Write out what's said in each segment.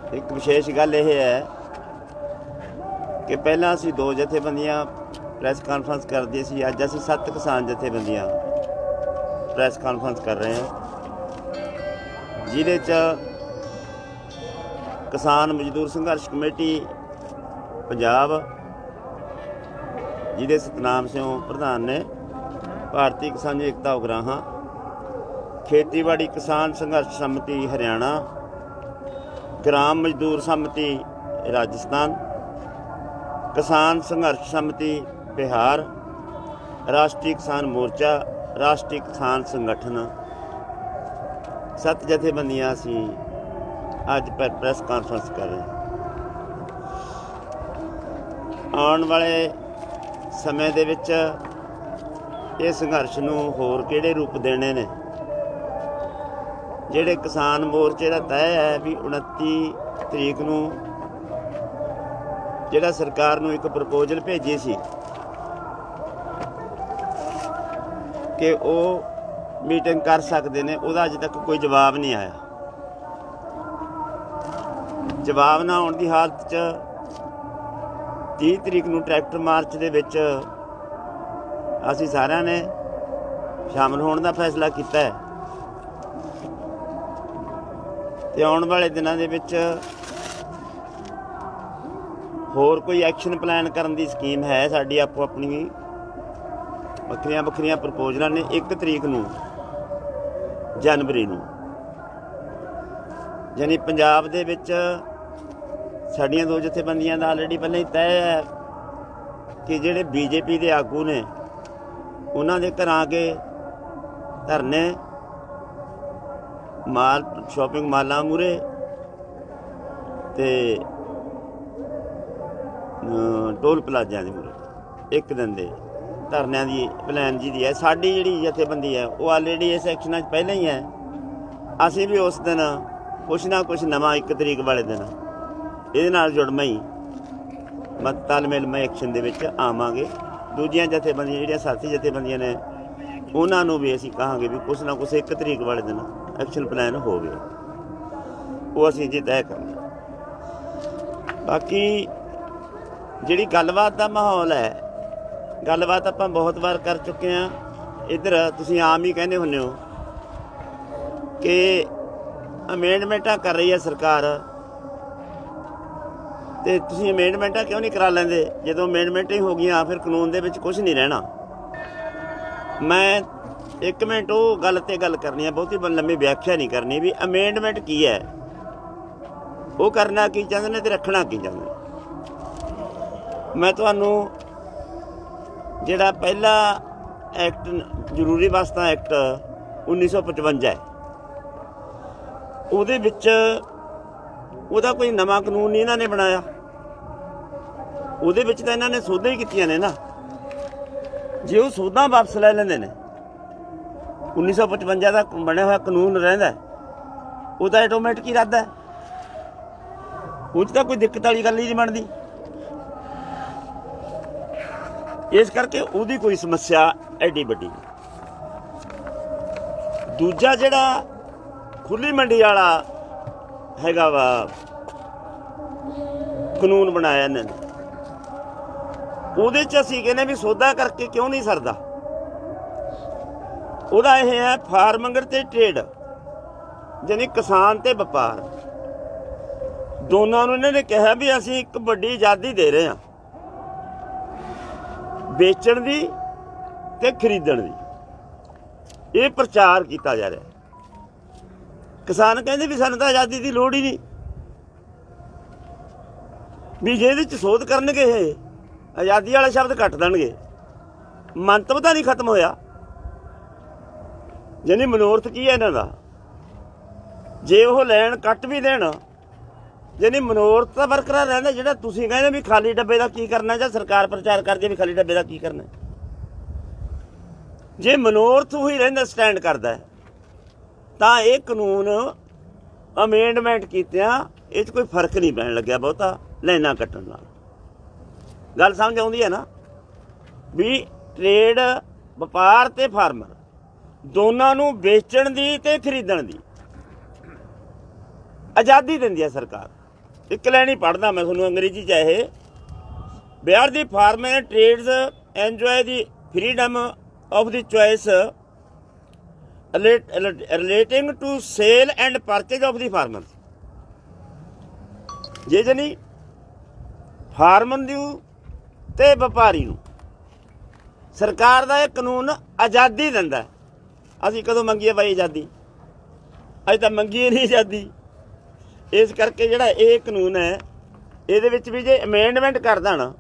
एक विशेष गल यह है कि पहला असी 2 जथेबंदियां प्रैस कॉन्फ्रेंस करते सी, अज असी 7 किसान जथेबंदियां प्रैस कॉन्फ्रेंस कर रहे हैं, जिहदे च किसान मजदूर संघर्ष कमेटी पंजाब जिहदे सतनाम सिंह प्रधान ने, भारतीय किसान एकता उगराहां, खेतीबाड़ी किसान संघर्ष समिति हरियाणा, ग्राम मजदूर समिति राजस्थान, किसान संघर्ष समिति बिहार, राष्ट्रीय किसान मोर्चा, राष्ट्रीय किसान संगठन, 7 जथेबंदियां असीं अज प्रैस कॉन्फ्रेंस कर रहे हैं। आउण वाले समय दे विच इह संघर्ष नूं होर किहड़े रूप देने ने, ਜਿਹੜੇ किसान मोर्चे का तय है भी 29 तरीक ਨੂੰ ਜਿਹੜਾ सरकार ਨੂੰ एक प्रपोजल भेजी सी कि वो मीटिंग कर सकते हैं, ਉਹਦਾ अज तक कोई जवाब नहीं आया। जवाब ना आने की हालत च 30 तरीक ਨੂੰ ट्रैक्टर मार्च ਦੇ ਵਿੱਚ ਅਸੀਂ ਸਾਰਿਆਂ ने शामिल होने का फैसला किया है ਤੇ ਆਉਣ ਵਾਲੇ ਦਿਨਾਂ ਦੇ ਵਿੱਚ ਹੋਰ ਕੋਈ ਐਕਸ਼ਨ ਪਲਾਨ ਕਰਨ ਦੀ ਸਕੀਮ ਹੈ ਸਾਡੀ। ਆਪੋ ਆਪਣੀ ਵੱਖਰੀਆਂ ਪ੍ਰਪੋਜ਼ਲਾਂ ਨੇ। 1 ਤਰੀਕ ਨੂੰ ਜਨਵਰੀ ਨੂੰ ਯਾਨੀ ਪੰਜਾਬ ਦੇ ਵਿੱਚ ਸਾਡੀਆਂ 2 ਜਥੇਬੰਦੀਆਂ ਦਾ ਆਲਰੇਡੀ ਪਹਿਲਾਂ ਹੀ ਤੈਅ ਹੈ ਕਿ ਜਿਹੜੇ ਬੀਜੇਪੀ ਦੇ ਆਗੂ ਨੇ ਉਹਨਾਂ ਦੇ ਘਰਾਂ ਅੱਗੇ ਧਰਨੇ, माल शॉपिंग मालां मूरे ते टोल प्लाजा के मूरे 1 दिन के धरनों की प्लान जी दी है। साड़ी जी जथेबंदी है वो ऑलरेडी इस एक्शन पहले ही है। असी भी उस दिन कुछ ना कुछ नवा 1 तरीक वाले दिन ये जुड़मा ही तालमेलमय एक्शन के आवांगे। दूजियां जथेबंदियां जिहड़ियां साथी जथेबंदियां ने उन्होंने भी असीं कहांगे भी कुछ ना कुछ 1 तरीक वाले दिन एक्शन प्लान हो गए, वो असीं जी तय करना। बाकी जिहड़ी गलबात का माहौल है, गलबात आपां बहुत बार कर चुके हैं। इधर तुसीं आम ही कहने हुंदे हो कि अमेंडमेंटां कर रही है सरकार, तो तुसीं अमेंडमेंटां क्यों नहीं करा लैंदे? जदों अमेंडमेंटां ही हो गईयां फिर कानून दे विच कुछ नहीं रहना। मैं 1 मिनट वो गल ते गल करनी है, बहुती लंबी व्याख्या नहीं करनी भी अमेंडमेंट की है, वो करना की चाहते हैं तो रखना की चाहते। मैं तुहानू जिहड़ा पहला एक्ट जरूरी वस्तां एक्ट 1955 है, उहदे विच उहदा कोई नवा कानून नहीं इन्हां ने बनाया। उहदे विच तां इन्हां ने सोधां ही कीतियां ने ना। जे वो सोधां वापस लै लैंदे ने, 1955 का बनया हुआ कानून रहिंदा वो तो ऑटोमैटिक ही रद्द है, उस कोई दिक्कत वाली गल ही नहीं बनती। इस करके उसकी कोई समस्या एडी वड्डी नहीं। दूजा जिहड़ा खुली मंडी वाला हैगा वा कानून बनाया इन्होंने, ਉਹਦੇ 'ਚ ਅਸੀਂ ਕਹਿੰਦੇ भी सौदा करके क्यों नहीं सरदा। ਉਹਦਾ ਇਹ है फार्मिंग ते ट्रेड, यानी किसान ते व्यापार दोनों ਨੂੰ ਇਹਨਾਂ ਨੇ ਕਿਹਾ भी ਅਸੀਂ ਇੱਕ ਵੱਡੀ आज़ादी दे रहे हैं बेचण दी ते खरीदण दी। ਇਹ प्रचार किया जा रहा। किसान कहते भी सानूं तां आज़ादी की लोड़ ही नहीं, भी जे ਇਹਦੇ 'ਚ ਸੋਧ करनगे ਇਹ आज़ादी वाला शब्द कट देंगे, मंतव तो नहीं खत्म होया। यानी मनोरथ की है इन्हां दा, जे वो लैन कट भी देन यानी मनोरथ तो बरकरार रहिंदा। जिहड़ा तुसीं कहंदे भी खाली डब्बे का की करना, जां सरकार प्रचार करदी भी खाली डब्बे का की करना, जे मनोरथ ही रहिंदा स्टैंड करदा है तां इह कानून अमेंडमेंट कीतियां इह 'च कोई फर्क नहीं पैण लग्या बहुता लाइनां कट्टण नाल। गल समझ आउंदी है ना भी ट्रेड व्यापार ते फार्मर दोनों नूं बेचण दी ते खरीदण दी आज़ादी दिंदी है सरकार। ਇੱਕ ਲਾਈਨ ਹੀ ਪੜ੍ਹਦਾ ਮੈਂ ਤੁਹਾਨੂੰ ਅੰਗਰੇਜ਼ੀ 'ਚ ਇਹ, where the farmer and trades enjoy the freedom of the choice relating to sale and purchase of the farmers। ਜੇ ਜਣੀ ਫਾਰਮਰ ਨੂੰ ਤੇ ਵਪਾਰੀ ਨੂੰ ਸਰਕਾਰ ਦਾ ਇਹ ਕਾਨੂੰਨ ਆਜ਼ਾਦੀ ਦਿੰਦਾ। ਅਸੀਂ ਕਦੋਂ ਮੰਗੀਏ ਬਾਈ ਆਜ਼ਾਦੀ? ਅੱਜ ਤਾਂ ਮੰਗੀ ਨਹੀਂ ਆਜ਼ਾਦੀ। ਇਸ ਕਰਕੇ ਜਿਹੜਾ ਇਹ ਕਾਨੂੰਨ ਹੈ ਇਹਦੇ ਵਿੱਚ ਵੀ ਜੇ ਅਮੈਂਡਮੈਂਟ ਕਰ ਦੇਣ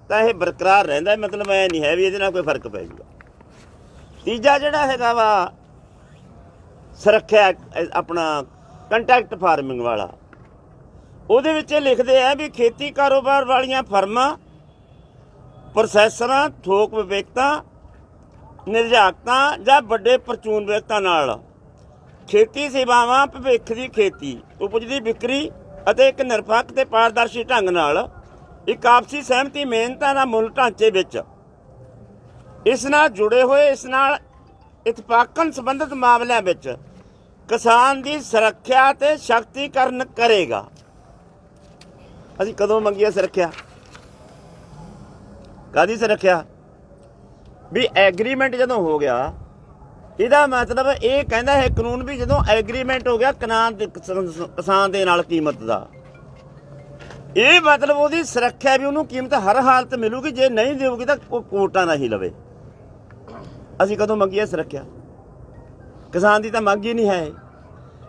ਤਾਂ ਇਹ ਬਰਕਰਾਰ ਰਹਿੰਦਾ। ਮਤਲਬ ਐ ਨਹੀਂ ਹੈ ਵੀ ਇਹਦੇ ਨਾਲ ਕੋਈ ਫਰਕ ਪੈ ਜਾਊਗਾ। ਤੀਜਾ ਜਿਹੜਾ ਹੈਗਾ ਵਾ ਸੁਰੱਖਿਆ ਆਪਣਾ ਕੰਟੈਕਟ ਫਾਰਮਿੰਗ ਵਾਲਾ, ਉਹਦੇ ਵਿੱਚ ਇਹ ਲਿਖਦੇ ਆ ਵੀ ਖੇਤੀ ਕਾਰੋਬਾਰ ਵਾਲੀਆਂ ਫਰਮਾਂ, ਪ੍ਰੋਸੈਸਰਾਂ, ਥੋਕ ਵਿਵੇਕਤਾ, ਨਿਰਯਾਤਕਾਂ ਜਾਂ ਵੱਡੇ ਪ੍ਰਚੂਨ ਵਿਵੇਕਤਾ ਨਾਲ ਖੇਤੀ ਸੇਵਾਵਾਂ, ਭਵਿੱਖ ਦੀ ਖੇਤੀ ਉਪਜ ਦੀ ਵਿਕਰੀ ਅਤੇ ਇੱਕ ਨਿਰਪੱਖ ਤੇ ਪਾਰਦਰਸ਼ੀ ਢੰਗ ਨਾਲ ਇੱਕ ਆਪਸੀ ਸਹਿਮਤੀ ਮਿਹਨਤਾਂ ਦਾ ਮੁੱਲ ਢਾਂਚੇ ਵਿੱਚ ਇਸ ਨਾਲ ਜੁੜੇ ਹੋਏ, ਇਸ ਨਾਲ ਇਤਫਾਕਨ ਸੰਬੰਧਿਤ ਮਾਮਲਿਆਂ ਵਿੱਚ ਕਿਸਾਨ ਦੀ ਸੁਰੱਖਿਆ ਤੇ ਸ਼ਕਤੀਕਰਨ ਕਰੇਗਾ। ਅਸੀਂ ਕਦੋਂ ਮੰਗੀਏ ਸੁਰੱਖਿਆ? ਕਾਹਦੀ ਸੁਰੱਖਿਆ? ਵੀ ਐਗਰੀਮੈਂਟ ਜਦੋਂ ਹੋ ਗਿਆ, ਇਹਦਾ ਮਤਲਬ ਇਹ ਕਹਿੰਦਾ ਹੈ ਕਾਨੂੰਨ ਵੀ ਜਦੋਂ ਐਗਰੀਮੈਂਟ ਹੋ ਗਿਆ ਕਿਸਾਨ ਦੇ ਨਾਲ ਕੀਮਤ ਦਾ, ਇਹ ਮਤਲਬ ਉਹਦੀ ਸੁਰੱਖਿਆ ਵੀ ਉਹਨੂੰ ਕੀਮਤ ਹਰ ਹਾਲਤ ਮਿਲੂਗੀ। ਜੇ ਨਹੀਂ ਦੇਊਗੀ ਤਾਂ ਉਹ ਕੋਟਾ ਨਾ ਹੀ ਲਵੇ। ਅਸੀਂ ਕਦੋਂ ਮੰਗੀਏ ਸੁਰੱਖਿਆ? ਕਿਸਾਨ ਦੀ ਤਾਂ ਮੰਗ ਹੀ ਨਹੀਂ ਹੈ।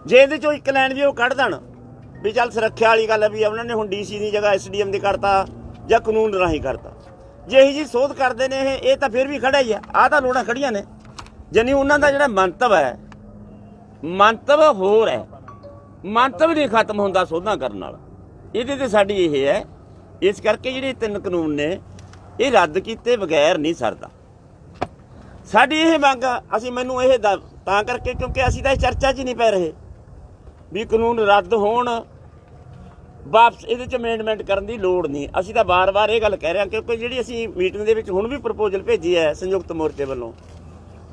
ਜੇ ਇਹਦੇ ਚੋਂ ਇੱਕ ਲਾਈਨ ਵੀ ਉਹ ਕੱਢ ਦੇਣ ਵੀ ਚੱਲ ਸੁਰੱਖਿਆ ਵਾਲੀ ਗੱਲ ਵੀ ਉਹਨਾਂ ਨੇ ਹੁਣ ਡੀਸੀ ਦੀ ਜਗ੍ਹਾ ਐਸਡੀਐਮ ਦੀ ਕਰਤਾ ਜਾਂ ਕਾਨੂੰਨ ਰਾਹੀਂ ਕਰਤਾ, ਜੇ ਇਹੀ ਜੀ ਸੋਧ ਕਰਦੇ ਨੇ ਇਹ ਤਾਂ ਫਿਰ ਵੀ ਖੜਾ ਹੀ ਆ। ਆਹ ਤਾਂ ਲੋੜਾਂ ਖੜੀਆਂ ਨੇ। ਜਾਨੀ ਉਹਨਾਂ ਦਾ ਜਿਹੜਾ ਮੰਤਵ ਹੈ, ਮੰਤਵ ਹੋਰ ਹੈ, ਮੰਤਵ ਨਹੀਂ ਖਤਮ ਹੁੰਦਾ ਸੋਧਾਂ ਕਰਨ ਨਾਲ। ਇਹਦੇ ਤੇ ਸਾਡੀ ਇਹ ਹੈ। ਇਸ ਕਰਕੇ ਜਿਹੜੇ 3 ਕਾਨੂੰਨ ਨੇ ਇਹ ਰੱਦ ਕੀਤੇ ਬਗੈਰ ਨਹੀਂ ਸਰਦਾ। ਸਾਡੀ ਇਹ ਮੰਗ ਅਸੀਂ ਮੈਨੂੰ ਇਹ ਤਾਂ ਕਰਕੇ ਕਿਉਂਕਿ ਅਸੀਂ ਤਾਂ ਇਹ ਚਰਚਾ 'ਚ ਹੀ ਨਹੀਂ ਪੈ ਰਹੇ ਵੀ ਕਾਨੂੰਨ ਰੱਦ ਹੋਣ, ਵਾਪਸ ਇਹਦੇ 'ਚ ਅਮੈਂਡਮੈਂਟ ਕਰਨ ਦੀ ਲੋੜ ਨਹੀਂ। ਅਸੀਂ ਤਾਂ ਵਾਰ-ਵਾਰ ਇਹ ਗੱਲ ਕਹਿ ਰਹੇ ਹਾਂ ਕਿਉਂਕਿ ਜਿਹੜੀ ਅਸੀਂ ਮੀਟਿੰਗ ਦੇ ਵਿੱਚ ਹੁਣ ਵੀ ਪ੍ਰਪੋਜ਼ਲ ਭੇਜੀ ਹੈ ਸੰਯੁਕਤ ਮੋਰਚੇ ਵੱਲੋਂ,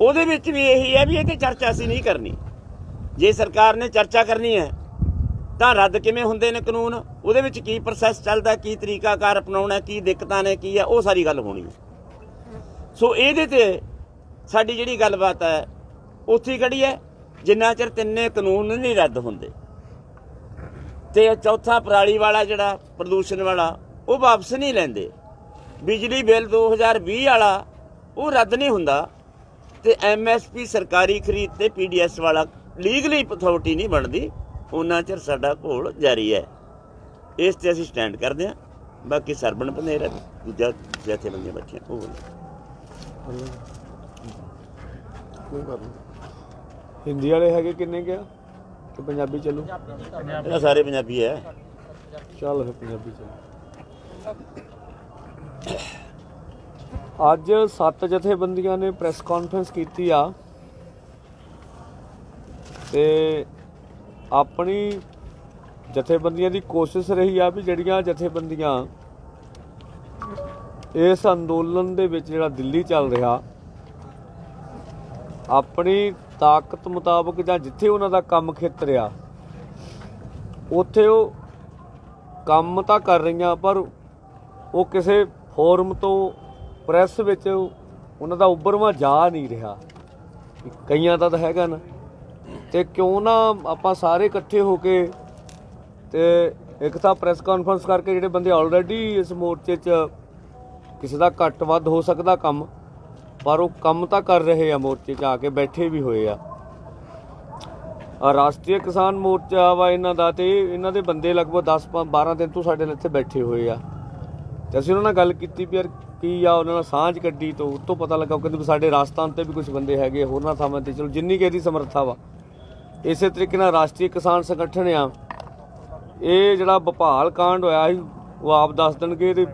ਉਹਦੇ ਵਿੱਚ ਵੀ ਇਹੀ ਹੈ ਵੀ ਇਹ 'ਤੇ ਚਰਚਾ ਅਸੀਂ ਨਹੀਂ ਕਰਨੀ। ਜੇ ਸਰਕਾਰ ਨੇ ਚਰਚਾ ਕਰਨੀ ਹੈ ਤਾਂ ਰੱਦ ਕਿਵੇਂ ਹੁੰਦੇ ਨੇ ਕਾਨੂੰਨ, ਉਹਦੇ ਵਿੱਚ ਕੀ ਪ੍ਰੋਸੈਸ ਚੱਲਦਾ, ਕੀ ਤਰੀਕਾਕਾਰ ਅਪਣਾਉਣਾ, ਕੀ ਦਿੱਕਤਾਂ ਨੇ, ਕੀ ਹੈ, ਉਹ ਸਾਰੀ ਗੱਲ ਹੋਣੀ ਹੈ। ਸੋ ਇਹਦੇ 'ਤੇ ਸਾਡੀ ਜਿਹੜੀ ਗੱਲਬਾਤ ਹੈ ਉੱਥੇ ਹੀ ਖੜੀ ਹੈ ਜਿੰਨਾ ਚਿਰ 3 ਕਾਨੂੰਨ ਨਹੀਂ ਰੱਦ ਹੁੰਦੇ। ਤੇ ਚੌਥਾ ਪਰਾਲੀ ਵਾਲਾ ਜਿਹੜਾ ਪ੍ਰਦੂਸ਼ਣ ਵਾਲਾ ਉਹ ਵਾਪਸ ਨਹੀਂ ਲੈਂਦੇ। ਬਿਜਲੀ ਬਿੱਲ 2020 ਵਾਲਾ ਉਹ ਰੱਦ ਨਹੀਂ ਹੁੰਦਾ। ਤੇ MSP ਸਰਕਾਰੀ ਖਰੀਦ ਤੇ PDS ਵਾਲਾ ਲੀਗਲੀ ਅਥਾਰਟੀ ਨਹੀਂ ਬਣਦੀ, ਉਹਨਾਂ ਚਿਰ ਸਾਡਾ ਘੋਲ ਜਾਰੀ ਹੈ। ਇਸ ਤੇ ਅਸੀਂ ਸਟੈਂਡ ਕਰਦੇ ਹਾਂ। ਬਾਕੀ ਸਰਬਣ ਪੰਨੇਰ ਦੂਜਾ ਜਥੇਬੰਦੀਆਂ ਬੈਠੀਆਂ ਉਹ ਕੋਈ ਗੱਲ ਨਹੀਂ। ਹਿੰਦੀ ਵਾਲੇ ਹੈਗੇ ਕਿੰਨੇ ਗਿਆ ਕਿ ਪੰਜਾਬੀ ਚੱਲੂ? ਇਹ ਸਾਰੇ ਪੰਜਾਬੀ ਹੈ। ਚੱਲ ਫਿਰ ਪੰਜਾਬੀ ਚੱਲੂ। ਅੱਜ 7 ਜਥੇਬੰਦੀਆਂ ਨੇ ਪ੍ਰੈਸ ਕਾਨਫਰੰਸ ਕੀਤੀ ਆ ਤੇ ਆਪਣੀ ਜਥੇਬੰਦੀਆਂ ਦੀ ਕੋਸ਼ਿਸ਼ ਰਹੀ ਆ ਵੀ ਜਿਹੜੀਆਂ ਜਥੇਬੰਦੀਆਂ ਇਸ ਅੰਦੋਲਨ ਦੇ ਵਿੱਚ ਜਿਹੜਾ ਦਿੱਲੀ ਚੱਲ ਰਿਹਾ, ਆਪਣੀ ਤਾਕਤ ਮੁਤਾਬਕ ਜਾਂ ਜਿੱਥੇ ਉਹਨਾਂ ਦਾ ਕੰਮ ਖੇਤਰ ਆ ਉੱਥੇ ਉਹ ਕੰਮ ਤਾਂ ਕਰ ਰਹੀਆਂ, ਪਰ ਉਹ ਕਿਸੇ ਫੋਰਮ ਤੋਂ ਪ੍ਰੈਸ ਵਿੱਚ ਉਹਨਾਂ ਦਾ ਉੱਭਰਵਾਂ ਜਾ ਨਹੀਂ ਰਿਹਾ। ਕਈਆਂ ਦਾ ਤਾਂ ਹੈਗਾ ਨਾ। ਤੇ ਕਿਉਂ ਨਾ ਆਪਾਂ ਸਾਰੇ ਇਕੱਠੇ ਹੋ ਕੇ ਤੇ ਇੱਕ ਤਾਂ ਪ੍ਰੈਸ ਕਾਨਫਰੰਸ ਕਰਕੇ ਜਿਹੜੇ ਬੰਦੇ ਆਲਰੇਡੀ ਇਸ ਮੋਰਚੇ 'ਚ ਕਿਸੇ ਦਾ ਘੱਟ ਵੱਧ ਹੋ ਸਕਦਾ ਕੰਮ, ਪਰ ਉਹ ਕੰਮ ਤਾਂ ਕਰ ਰਹੇ ਆ, ਮੋਰਚੇ 'ਚ ਆ ਕੇ ਬੈਠੇ ਵੀ ਹੋਏ ਆ। ਰਾਸ਼ਟਰੀ ਕਿਸਾਨ ਮੋਰਚਾ ਵਾ ਇਹਨਾਂ ਦਾ, ਤੇ ਇਹਨਾਂ ਦੇ ਬੰਦੇ ਲਗਭਗ 10-12 ਦਿਨ ਤੋਂ ਸਾਡੇ ਨਾਲ ਇੱਥੇ ਬੈਠੇ ਹੋਏ ਆ। ਤੇ ਅਸੀਂ ਉਹਨਾਂ ਨਾਲ ਗੱਲ ਕੀਤੀ ਵੀ ਯਾਰ ਕੀ ਆ, ਉਹਨਾਂ ਨਾਲ ਸਾਂਝ ਕੱਢੀ ਤੋਂ ਉੱਤੋਂ ਪਤਾ ਲੱਗਾ ਕਹਿੰਦੇ ਵੀ ਸਾਡੇ ਰਾਜਸਥਾਨ 'ਤੇ ਵੀ ਕੁਝ ਬੰਦੇ ਹੈਗੇ, ਹੋਰਨਾਂ ਥਾਵਾਂ 'ਤੇ ਚਲੋ ਜਿੰਨੀ ਕਿ ਇਹਦੀ ਸਮਰੱਥਾ ਵਾ। ਇਸੇ ਤਰੀਕੇ ਨਾਲ ਰਾਸ਼ਟਰੀ ਕਿਸਾਨ ਸੰਗਠਨ ਆ, ਇਹ ਜਿਹੜਾ ਭੋਪਾਲ ਕਾਂਡ ਹੋਇਆ ਸੀ ਉਹ ਆਪ ਦੱਸ ਦੇਣਗੇ। ਇਹਦੇ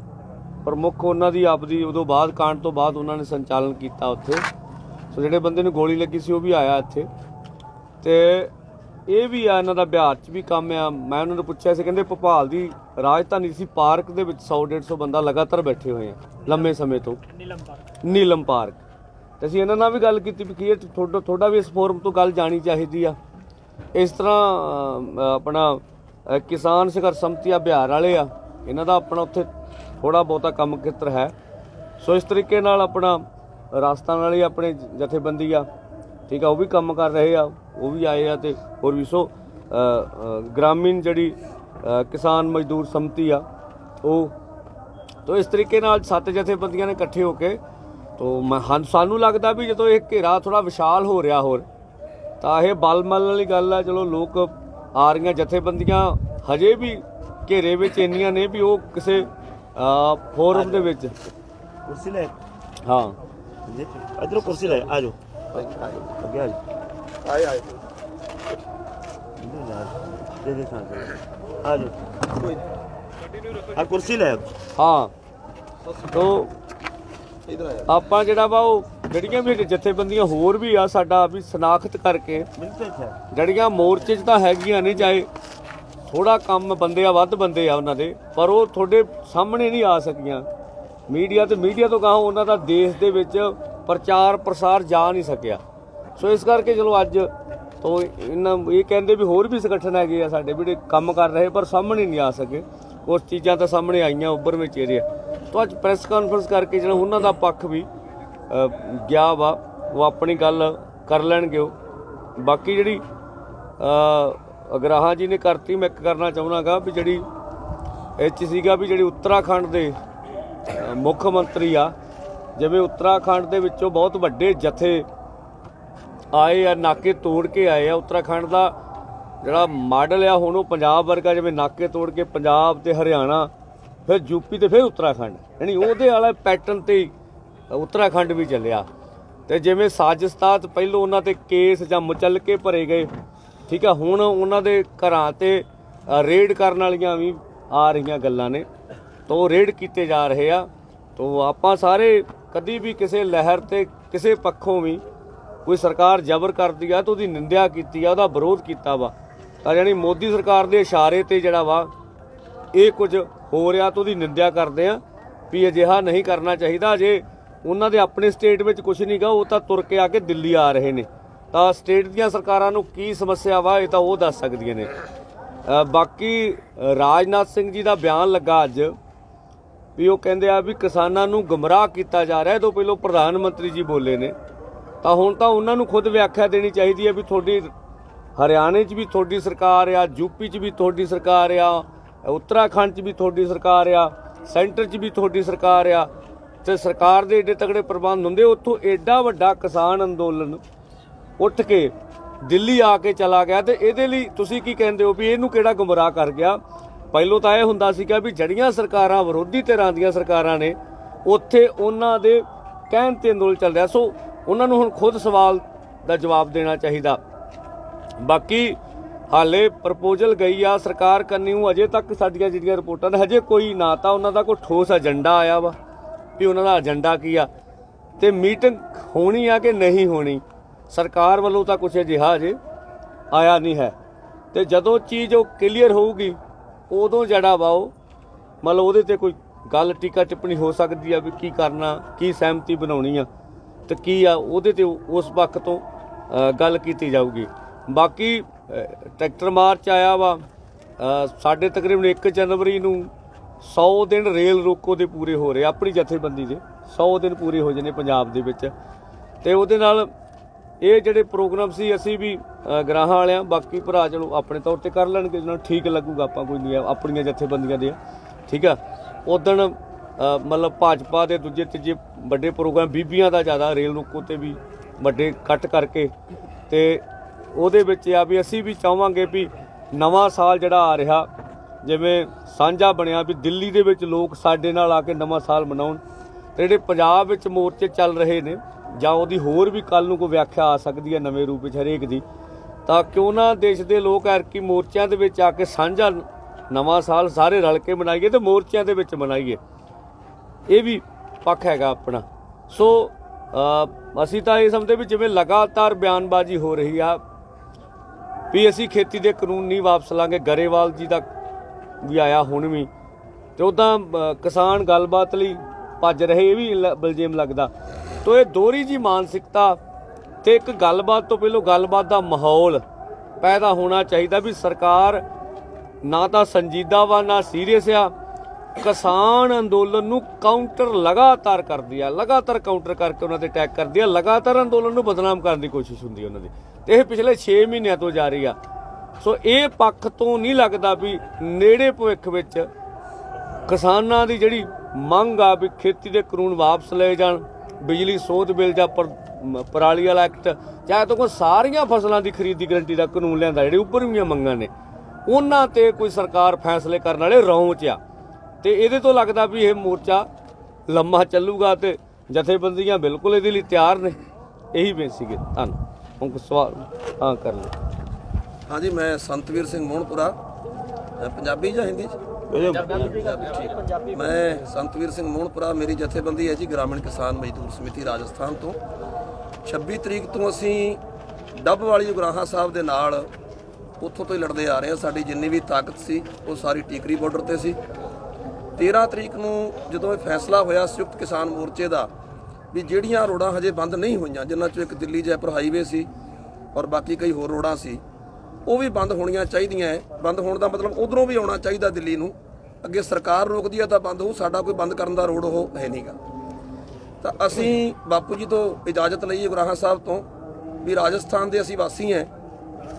ਪ੍ਰਮੁੱਖ ਉਹਨਾਂ ਦੀ ਆਪਦੀ ਉਦੋਂ ਬਾਅਦ ਕਾਂਡ ਤੋਂ ਬਾਅਦ ਉਹਨਾਂ ਨੇ ਸੰਚਾਲਨ ਕੀਤਾ ਉੱਥੇ। ਸੋ ਜਿਹੜੇ ਬੰਦੇ ਨੂੰ ਗੋਲੀ ਲੱਗੀ ਸੀ ਉਹ ਵੀ ਆਇਆ ਇੱਥੇ, ਤੇ ਇਹ ਵੀ ਆ ਇਹਨਾਂ ਦਾ ਬਿਹਾਰ 'ਚ ਵੀ ਕੰਮ ਆ। ਮੈਂ ਉਹਨਾਂ ਨੂੰ ਪੁੱਛਿਆ ਸੀ, ਕਹਿੰਦੇ ਭੋਪਾਲ ਦੀ ਰਾਜਧਾਨੀ ਸੀ ਪਾਰਕ ਦੇ ਵਿੱਚ 100-150 ਬੰਦਾ ਲਗਾਤਾਰ ਬੈਠੇ ਹੋਏ ਆ ਲੰਮੇ ਸਮੇਂ ਤੋਂ, ਨੀਲਮ ਪਾਰਕ। ਤੇ ਅਸੀਂ ਇਹਨਾਂ ਨਾਲ ਵੀ ਗੱਲ ਕੀਤੀ ਵੀ ਕੀ ਤੁਹਾਡਾ ਵੀ ਇਸ ਫੋਰਮ ਤੋਂ ਗੱਲ ਜਾਣੀ ਚਾਹੀਦੀ ਆ। ਇਸ ਤਰ੍ਹਾਂ ਆਪਣਾ ਕਿਸਾਨ ਸੰਘਰਸ਼ ਸਮਤੀ ਆ ਬਿਹਾਰ ਵਾਲੇ ਆ, ਇਹਨਾਂ ਦਾ ਆਪਣਾ ਉੱਥੇ ਥੋੜ੍ਹਾ ਬਹੁਤਾ ਕੰਮ ਖੇਤਰ ਹੈ। ਸੋ ਇਸ ਤਰੀਕੇ ਨਾਲ ਆਪਣਾ ਰਾਜਸਥਾਨ ਵਾਲੇ ਆਪਣੇ ਜਥੇਬੰਦੀ ਆ, ਠੀਕ ਆ, ਉਹ ਵੀ ਕੰਮ ਕਰ ਰਹੇ ਆ, ਉਹ ਵੀ ਆਏ ਆ ਤੇ ਹੋਰ ਵੀ। ਸੋ ਗ੍ਰਾਮੀਣ ਜਿਹੜੀ ਕਿਸਾਨ ਮਜ਼ਦੂਰ ਸਮਤੀ ਆ ਉਹ, ਤੋ ਇਸ ਤਰੀਕੇ ਨਾਲ 7 ਜਥੇਬੰਦੀਆਂ ਨੇ ਇਕੱਠੇ ਹੋ ਕੇ, ਤੋ ਸਾਨੂੰ ਲੱਗਦਾ ਵੀ ਜਦੋਂ ਇਹ ਘੇਰਾ ਥੋੜ੍ਹਾ ਵਿਸ਼ਾਲ ਹੋ ਰਿਹਾ ਹੋਰ, ਤਾਂ ਇਹ ਬਲ ਮਲਣ ਵਾਲੀ ਗੱਲ ਆ। ਚਲੋ ਲੋਕ ਆ ਰਹੀਆਂ ਜਥੇਬੰਦੀਆਂ ਹਜੇ ਵੀ ਘੇਰੇ ਵਿੱਚ ਇੰਨੀਆਂ ਨੇ ਵੀ ਉਹ ਕਿਸੇ ਫੋਰਮ ਦੇ ਵਿੱਚ ਕੁਰਸੀ ਲੈ, ਹਾਂ ਇਧਰੋਂ ਕੁਰਸੀ ਲੈ, ਆ ਜਾਓ ਅੱਗੇ ਆ ਜਾਓ, ਆਏ ਦੇ ਦੇ ਥਾਂ ਤੇ ਆ ਜਾਓ, ਆ ਕੁਰਸੀ ਲੈ, ਹਾਂ। ਤੋ ਇਧਰ ਆਇਆ ਆਪਾਂ ਜਿਹੜਾ ਵਾ ਉਹ ਜਿਹੜੀਆਂ ਵੀ ਜਥੇਬੰਦੀਆਂ ਹੋਰ ਵੀ ਆ, ਸਾਡਾ ਵੀ ਸ਼ਨਾਖਤ ਕਰਕੇ ਮਿਲਤੇ ਇੱਥੇ ਜਿਹੜੀਆਂ ਮੋਰਚੇ 'ਚ ਤਾਂ ਹੈਗੀਆਂ ਨੇ, ਚਾਹੇ ਥੋੜਾ ਕੰਮ ਬੰਦੇ ਆ, ਵੱਧ ਬੰਦੇ ਆ ਉਹਨਾਂ ਦੇ, ਪਰ ਉਹ ਤੁਹਾਡੇ ਸਾਹਮਣੇ ਨਹੀਂ ਆ ਸਕੀਆਂ। ਮੀਡੀਆ ਤੋਂ ਗਾਹਾਂ ਉਹਨਾਂ ਦਾ ਦੇਸ਼ ਦੇ ਵਿੱਚ ਪ੍ਰਚਾਰ ਪ੍ਰਸਾਰ ਜਾ ਨਹੀਂ ਸਕਿਆ। ਸੋ ਇਸ ਕਰਕੇ ਚਲੋ ਅੱਜ ਤੋਂ ਇਹਨਾਂ ਇਹ ਕਹਿੰਦੇ ਵੀ ਹੋਰ ਵੀ ਸੰਗਠਨ ਹੈਗੇ ਆ ਸਾਡੇ ਵੀ ਜਿਹੜੇ ਕੰਮ ਕਰ ਰਹੇ, ਪਰ ਸਾਹਮਣੇ ਨਹੀਂ ਆ ਸਕੇ। ਕੁਛ ਚੀਜ਼ਾਂ ਤਾਂ ਸਾਹਮਣੇ ਆਈਆਂ ਉੱਭਰ ਵਿੱਚ ਇਹਦੇ। ਤਾਂ ਅੱਜ ਪ੍ਰੈਸ ਕਾਨਫਰੰਸ ਕਰਕੇ ਜਿਹੜਾ ਉਹਨਾਂ ਦਾ ਪੱਖ ਵੀ ਗਿਆ ਵਾ, ਉਹ ਆਪਣੀ ਗੱਲ ਕਰ ਲੈਣਗੇ ਉਹ। ਬਾਕੀ ਜਿਹੜੀ ਅਗਰਾਹਾਂ ਜੀ ਨੇ ਕਰਤੀ, ਮੈਂ ਇੱਕ ਕਰਨਾ ਚਾਹੁੰਦਾਗਾ ਵੀ ਜਿਹੜੀ ਇਹ 'ਚ ਸੀਗਾ ਵੀ ਜਿਹੜੀ ਉੱਤਰਾਖੰਡ ਦੇ ਮੁੱਖ ਮੰਤਰੀ ਆ, ਜਿਵੇਂ ਉੱਤਰਾਖੰਡ ਦੇ ਵਿੱਚੋਂ ਬਹੁਤ ਵੱਡੇ ਜਥੇ ਆਏ ਆ, ਨਾਕੇ ਤੋੜ ਕੇ ਆਏ ਆ। ਉੱਤਰਾਖੰਡ ਦਾ ਜਿਹੜਾ ਮਾਡਲ ਆ ਹੁਣ ਉਹ ਪੰਜਾਬ ਵਰਗਾ, ਜਿਵੇਂ ਨਾਕੇ ਤੋੜ ਕੇ ਪੰਜਾਬ ਤੇ ਹਰਿਆਣਾ, ਫਿਰ ਯੂਪੀ ਤੇ ਫਿਰ ਉੱਤਰਾਖੰਡ, ਯਾਨੀ ਉਹਦੇ ਵਾਲਾ ਪੈਟਰਨ ਤੇ ਉੱਤਰਾਖੰਡ ਵੀ ਚੱਲਿਆ। ਤੇ ਜਿਵੇਂ ਸਾਜ਼ਿਸ਼ਤਾਤ ਪਹਿਲੋਂ ਉਹਨਾਂ ਤੇ ਕੇਸ ਜਾਂ ਮੁਚੱਲਕੇ ਭਰੇ ਗਏ, ਠੀਕ ਆ, ਹੁਣ ਉਹਨਾਂ ਦੇ ਘਰਾਂ ਤੇ ਰੇਡ ਕਰਨ ਵਾਲੀਆਂ ਵੀ ਆ ਰਹੀਆਂ ਗੱਲਾਂ ਨੇ, ਤਾਂ ਉਹ ਰੇਡ ਕੀਤੇ ਜਾ ਰਹੇ ਆ। ਤਾਂ ਆਪਾਂ ਸਾਰੇ ਕਦੀ ਵੀ ਕਿਸੇ ਲਹਿਰ ਤੇ ਕਿਸੇ ਪੱਖੋਂ ਵੀ ਕੋਈ ਸਰਕਾਰ ਜ਼ਬਰ ਕਰਦੀ ਆ ਤਾਂ ਉਹਦੀ ਨਿੰਦਿਆ ਕੀਤੀ ਆ, ਉਹਦਾ ਵਿਰੋਧ ਕੀਤਾ ਵਾ। ਤਾਂ ਯਾਨੀ ਮੋਦੀ ਸਰਕਾਰ ਦੇ ਇਸ਼ਾਰੇ ਤੇ ਜਿਹੜਾ ਵਾ ਇਹ ਕੁਝ ਹੋ ਰਿਹਾ, ਤਾਂ ਉਹਦੀ ਨਿੰਦਿਆ ਕਰਦੇ ਆ ਵੀ ਅਜਿਹਾ ਨਹੀਂ ਕਰਨਾ ਚਾਹੀਦਾ। ਜੇ ਉਹਨਾਂ ਦੇ ਆਪਣੇ ਸਟੇਟ ਵਿੱਚ ਕੁਝ ਨਹੀਂ ਗਾ, ਉਹ ਤਾਂ ਤੁਰ ਕੇ ਆ ਕੇ ਦਿੱਲੀ ਆ ਰਹੇ ਨੇ। ਤਾਂ ਸਟੇਟ ਦੀਆਂ ਸਰਕਾਰਾਂ ਨੂੰ ਕੀ ਸਮੱਸਿਆ ਵਾ, ਇਹ ਤਾਂ ਉਹ ਦੱਸ ਸਕਦੀਆਂ ਨੇ। ਬਾਕੀ ਰਾਜਨਾਥ ਸਿੰਘ ਜੀ ਦਾ ਬਿਆਨ ਲੱਗਾ ਅੱਜ ਵੀ ਉਹ ਕਹਿੰਦੇ ਆ ਵੀ ਕਿਸਾਨਾਂ ਨੂੰ ਗੁੰਮਰਾਹ ਕੀਤਾ ਜਾ ਰਿਹਾ। ਇਹ ਤੋਂ ਪਹਿਲਾਂ ਪ੍ਰਧਾਨ ਮੰਤਰੀ ਜੀ ਬੋਲੇ ਨੇ, ਤਾਂ ਹੁਣ ਤਾਂ ਉਹਨਾਂ ਨੂੰ ਖੁਦ ਵਿਆਖਿਆ ਦੇਣੀ ਚਾਹੀਦੀ ਹੈ ਵੀ ਤੁਹਾਡੀ ਹਰਿਆਣੇ 'ਚ ਵੀ ਤੁਹਾਡੀ ਸਰਕਾਰ ਆ, ਯੂਪੀ 'ਚ ਵੀ ਤੁਹਾਡੀ ਸਰਕਾਰ ਆ, ਉੱਤਰਾਖੰਡ 'ਚ ਵੀ ਤੁਹਾਡੀ ਸਰਕਾਰ ਆ, ਸੈਂਟਰ 'ਚ ਵੀ ਤੁਹਾਡੀ ਸਰਕਾਰ ਆ, ਤੇ ਸਰਕਾਰ ਦੇ ਏਡੇ ਤਗੜੇ ਪ੍ਰਬੰਧ ਹੁੰਦੇ। ਉੱਥੋਂ ਏਡਾ ਵੱਡਾ ਕਿਸਾਨ ਅੰਦੋਲਨ ਉੱਠ ਕੇ ਦਿੱਲੀ ਆ ਕੇ ਚਲਾ ਗਿਆ, ਤੇ ਇਹਦੇ ਲਈ ਤੁਸੀਂ ਕੀ ਕਹਿੰਦੇ ਹੋ ਵੀ ਇਹਨੂੰ ਕਿਹੜਾ ਗੁੰਮਰਾਹ ਕਰ ਗਿਆ? ਪਹਿਲੋਂ ਤਾਂ ਇਹ ਹੁੰਦਾ ਸੀਗਾ ਵੀ ਜਿਹੜੀਆਂ ਸਰਕਾਰਾਂ ਵਿਰੋਧੀ ਧਿਰਾਂ ਦੀਆਂ ਸਰਕਾਰਾਂ ਨੇ, ਉੱਥੇ ਉਹਨਾਂ ਦੇ ਕਹਿਣ ਤੇ ਅੰਦੋਲਨ ਚੱਲ ਰਿਹਾ। ਸੋ ਉਹਨਾਂ ਨੂੰ ਹੁਣ ਖੁਦ ਸਵਾਲ ਦਾ ਜਵਾਬ ਦੇਣਾ ਚਾਹੀਦਾ। ਬਾਕੀ ਹਾਲੇ ਪ੍ਰਪੋਜ਼ਲ ਗਈ ਆ ਸਰਕਾਰ ਕੰਨਿਓ, ਅਜੇ ਤੱਕ ਸਾਡੀਆਂ ਜਿਹੜੀਆਂ ਰਿਪੋਰਟਾਂ ਨੇ ਹਜੇ ਕੋਈ ਨਾ ਤਾਂ ਉਹਨਾਂ ਦਾ ਕੋਈ ਠੋਸ ਏਜੰਡਾ ਆਇਆ ਵਾ ਵੀ ਉਹਨਾਂ ਦਾ ਏਜੰਡਾ ਕੀ ਆ, ਤੇ ਮੀਟਿੰਗ ਹੋਣੀ ਆ ਕਿ ਨਹੀਂ ਹੋਣੀ, ਸਰਕਾਰ ਵੱਲੋਂ ਤਾਂ ਕੁਛ ਅਜਿਹਾ ਅਜੇ ਆਇਆ ਨਹੀਂ ਹੈ। ਤੇ ਜਦੋਂ ਚੀਜ਼ ਉਹ ਕਲੀਅਰ ਹੋਊਗੀ, ਉਦੋਂ ਜਿਹੜਾ ਵਾ ਉਹ ਮਤਲਬ ਉਹਦੇ ਤੇ ਕੋਈ ਗੱਲ ਟੀਕਾ ਟਿੱਪਣੀ ਹੋ ਸਕਦੀ ਆ ਵੀ ਕੀ ਕਰਨਾ, ਕੀ ਸਹਿਮਤੀ ਬਣਾਉਣੀ ਆ ਤੇ ਕੀ ਆ, ਉਹਦੇ ਤੇ ਉਸ ਪੱਖ ਤੋਂ ਗੱਲ ਕੀਤੀ ਜਾਊਗੀ। ਬਾਕੀ ਟਰੈਕਟਰ ਮਾਰਚ ਆਇਆ ਵਾ, ਸਾਡੇ ਤਕਰੀਬਨ 1 ਜਨਵਰੀ ਨੂੰ 100 ਦਿਨ ਰੇਲ ਰੋਕੋ ਦੇ ਪੂਰੇ ਹੋ ਰਹੇ, ਆਪਣੀ ਜਥੇਬੰਦੀ ਦੇ 100 ਦਿਨ ਪੂਰੇ ਹੋ ਜਾਣੇ ਪੰਜਾਬ ਦੇ ਵਿੱਚ। ਤੇ ਉਹਦੇ ਨਾਲ ਇਹ ਜਿਹੜੇ ਪ੍ਰੋਗਰਾਮ ਸੀ ਅਸੀਂ ਵੀ ਗਰਾਹਾਂ ਵਾਲਿਆਂ, ਬਾਕੀ ਭਰਾ ਚਲੋ ਆਪਣੇ ਤੌਰ ਤੇ ਕਰ ਲੈਣਗੇ ਜਿਹਨਾਂ ਨੂੰ ਠੀਕ ਲੱਗੂਗਾ, ਆਪਾਂ ਕੋਈ ਨਹੀਂ ਆਪਣੀਆਂ ਜਥੇਬੰਦੀਆਂ ਦੇ, ਠੀਕ ਆ। ਉਦਣ ਮਤਲਬ ਭਾਜਪਾ ਦੇ ਦੂਜੇ ਤੀਜੇ ਵੱਡੇ ਪ੍ਰੋਗਰਾਮ, ਬੀਬੀਆਂ ਦਾ ਜ਼ਿਆਦਾ, ਰੇਲ ਰੋਕੋ ਤੇ ਵੀ ਵੱਡੇ ਇਕੱਠ ਕਰਕੇ, ਤੇ ਉਹਦੇ ਵਿੱਚ ਆ ਵੀ ਅਸੀਂ ਵੀ ਚਾਹਾਂਗੇ ਵੀ ਨਵਾਂ ਸਾਲ ਜਿਹੜਾ ਆ ਰਿਹਾ ਜਿਵੇਂ ਸਾਂਝਾ ਬਣਿਆ, ਵੀ ਦਿੱਲੀ ਦੇ ਵਿੱਚ ਲੋਕ ਸਾਡੇ ਨਾਲ ਆ ਕੇ ਨਵਾਂ ਸਾਲ ਮਨਾਉਣ। ਤੇ ਜਿਹੜੇ ਪੰਜਾਬ ਵਿੱਚ ਮੋਰਚੇ ਚੱਲ ਰਹੇ ਨੇ, ਜਾਂ ਉਹਦੀ ਹੋਰ ਵੀ ਕੱਲ੍ਹ ਨੂੰ ਕੋਈ ਵਿਆਖਿਆ ਆ ਸਕਦੀ ਹੈ ਨਵੇਂ ਰੂਪ ਵਿੱਚ ਹਰੇਕ ਦੀ, ਤਾਂ ਕਿਉਂ ਨਾ ਦੇਸ਼ ਦੇ ਲੋਕ ਐਰਕੀ ਮੋਰਚਿਆਂ ਦੇ ਵਿੱਚ ਆ ਕੇ ਸਾਂਝਾ ਨਵਾਂ ਸਾਲ ਸਾਰੇ ਰਲ ਕੇ ਮਨਾਈਏ ਤੇ ਮੋਰਚਿਆਂ ਦੇ ਵਿੱਚ ਮਨਾਈਏ। ਇਹ ਵੀ ਪੱਖ ਹੈਗਾ ਆਪਣਾ। ਸੋ ਅਸੀਂ ਤਾਂ ਇਹ ਸਮਝਦੇ ਵੀ ਜਿਵੇਂ ਲਗਾਤਾਰ ਬਿਆਨਬਾਜ਼ੀ ਹੋ ਰਹੀ ਆ ਵੀ ਅਸੀਂ ਖੇਤੀ ਦੇ ਕਾਨੂੰਨ ਨਹੀਂ ਵਾਪਸ ਲਾਂਗੇ, ਗਰੇਵਾਲ ਜੀ ਦਾ ਵੀ ਆਇਆ ਹੁਣ ਵੀ, ਤੇ ਉੱਦਾਂ ਕਿਸਾਨ ਗੱਲਬਾਤ ਲਈ ਭੱਜ ਰਹੇ, ਇਹ ਵੀ ਬਲਜੇਮ ਲੱਗਦਾ। ਤੋ ਇਹ ਦੋਹਰੀ ਜੀ ਮਾਨਸਿਕਤਾ ਤੇ ਇੱਕ ਗੱਲਬਾਤ ਤੋਂ ਪਹਿਲਾਂ ਗੱਲਬਾਤ ਦਾ ਮਾਹੌਲ ਪੈਦਾ ਹੋਣਾ ਚਾਹੀਦਾ ਵੀ ਸਰਕਾਰ ਨਾ ਤਾਂ ਸੰਜੀਦਾ ਵਾ ਨਾ ਸੀਰੀਅਸ ਆ। ਕਿਸਾਨ ਅੰਦੋਲਨ ਨੂੰ ਕਾਊਂਟਰ ਲਗਾਤਾਰ ਕਰਦੀ ਆ, ਲਗਾਤਾਰ ਕਾਊਂਟਰ ਕਰਕੇ ਉਹਨਾਂ ਤੇ ਅਟੈਕ ਕਰਦੀ ਆ, ਲਗਾਤਾਰ ਅੰਦੋਲਨ ਨੂੰ ਬਦਨਾਮ ਕਰਨ ਦੀ ਕੋਸ਼ਿਸ਼ ਹੁੰਦੀ ਉਹਨਾਂ ਦੀ, ਤੇ ਇਹ ਪਿਛਲੇ 6 ਮਹੀਨਿਆਂ ਤੋਂ ਜਾਰੀ ਆ। ਸੋ ਇਹ ਪੱਖ ਤੋਂ ਨਹੀਂ ਲੱਗਦਾ ਵੀ ਨੇੜੇ ਭਵਿੱਖ ਵਿੱਚ ਕਿਸਾਨਾਂ ਦੀ ਜਿਹੜੀ ਮੰਗ ਆ ਵੀ ਖੇਤੀ ਦੇ ਕਾਨੂੰਨ ਵਾਪਸ ਲਏ ਜਾਣ, ਬਿਜਲੀ ਸੋਧ ਬਿੱਲ ਜਾਂ ਪਰਾਲੀ ਵਾਲਾ ਐਕਟ, ਚਾਹੇ ਤੋਂ ਕੋਈ ਸਾਰੀਆਂ ਫਸਲਾਂ ਦੀ ਖਰੀਦ ਦੀ ਗਰੰਟੀ ਦਾ ਕਾਨੂੰਨ ਲਿਆਂਦਾ, ਜਿਹੜੇ ਉੱਭਰਵੀਆਂ ਮੰਗਾਂ ਨੇ ਉਹਨਾਂ ਤੇ ਕੋਈ ਸਰਕਾਰ ਫੈਸਲੇ ਕਰਨ ਵਾਲੇ ਰੌਂ 'ਚ ਆ। ਤੇ ਇਹਦੇ ਤੋਂ ਲੱਗਦਾ ਵੀ ਇਹ ਮੋਰਚਾ ਲੰਮਾ ਚੱਲੂਗਾ ਤੇ ਜਥੇਬੰਦੀਆਂ ਬਿਲਕੁਲ ਇਹਦੇ ਲਈ ਤਿਆਰ ਨੇ। ਇਹੀ ਬੇਨਤੀ ਸੀਗੇ। ਤੁਹਾਨੂੰ ਹੁਣ ਸਵਾਲ ਹਾਂ ਕਰ ਲਓ। ਹਾਂਜੀ, ਮੈਂ ਸੰਤਵੀਰ ਸਿੰਘ ਮੋਹਣਪੁਰਾ, ਪੰਜਾਬੀ ਜਾਂ ਹਿੰਦੀ 'ਚ? ਮੈਂ ਸੰਤਵੀਰ ਸਿੰਘ ਮੋਹਣਪੁਰਾ, ਮੇਰੀ ਜਥੇਬੰਦੀ ਹੈ ਜੀ ਗ੍ਰਾਮੀਣ ਕਿਸਾਨ ਮਜ਼ਦੂਰ ਸਮਿਤੀ ਰਾਜਸਥਾਨ ਤੋਂ। 26 ਤਰੀਕ ਤੋਂ ਅਸੀਂ ਡੱਬ ਵਾਲੀ ਉਗਰਾਹਾਂ ਸਾਹਿਬ ਦੇ ਨਾਲ ਉੱਥੋਂ ਤੋਂ ਹੀ ਲੜਦੇ ਆ ਰਹੇ ਹਾਂ। ਸਾਡੀ ਜਿੰਨੀ ਵੀ ਤਾਕਤ ਸੀ ਉਹ ਸਾਰੀ ਟੀਕਰੀ ਬਾਰਡਰ ਤੇ ਸੀ। 13 ਤਰੀਕ ਨੂੰ ਜਦੋਂ ਇਹ ਫੈਸਲਾ ਹੋਇਆ ਸੰਯੁਕਤ ਕਿਸਾਨ ਮੋਰਚੇ ਦਾ ਵੀ ਜਿਹੜੀਆਂ ਰੋਡਾਂ ਹਜੇ ਬੰਦ ਨਹੀਂ ਹੋਈਆਂ, ਜਿਨ੍ਹਾਂ 'ਚੋਂ ਇੱਕ ਦਿੱਲੀ ਜੈਪੁਰ ਹਾਈਵੇ ਸੀ ਔਰ ਬਾਕੀ ਕਈ ਹੋਰ ਰੋਡਾਂ ਸੀ, ਉਹ ਵੀ ਬੰਦ ਹੋਣੀਆਂ ਚਾਹੀਦੀਆਂ ਹੈ। ਬੰਦ ਹੋਣ ਦਾ ਮਤਲਬ ਉਧਰੋਂ ਵੀ ਆਉਣਾ ਚਾਹੀਦਾ ਦਿੱਲੀ ਨੂੰ। ਅੱਗੇ ਸਰਕਾਰ ਰੋਕਦੀ ਆ ਤਾਂ ਬੰਦ ਹੋਊ, ਸਾਡਾ ਕੋਈ ਬੰਦ ਕਰਨ ਦਾ ਰੋਡ ਉਹ ਹੈ ਨਹੀਂਗਾ। ਤਾਂ ਅਸੀਂ ਬਾਪੂ ਜੀ ਤੋਂ ਇਜਾਜ਼ਤ ਲਈ ਉਗਰਾਹਾਂ ਸਾਹਿਬ ਤੋਂ ਵੀ ਰਾਜਸਥਾਨ ਦੇ ਅਸੀਂ ਵਾਸੀ ਹਾਂ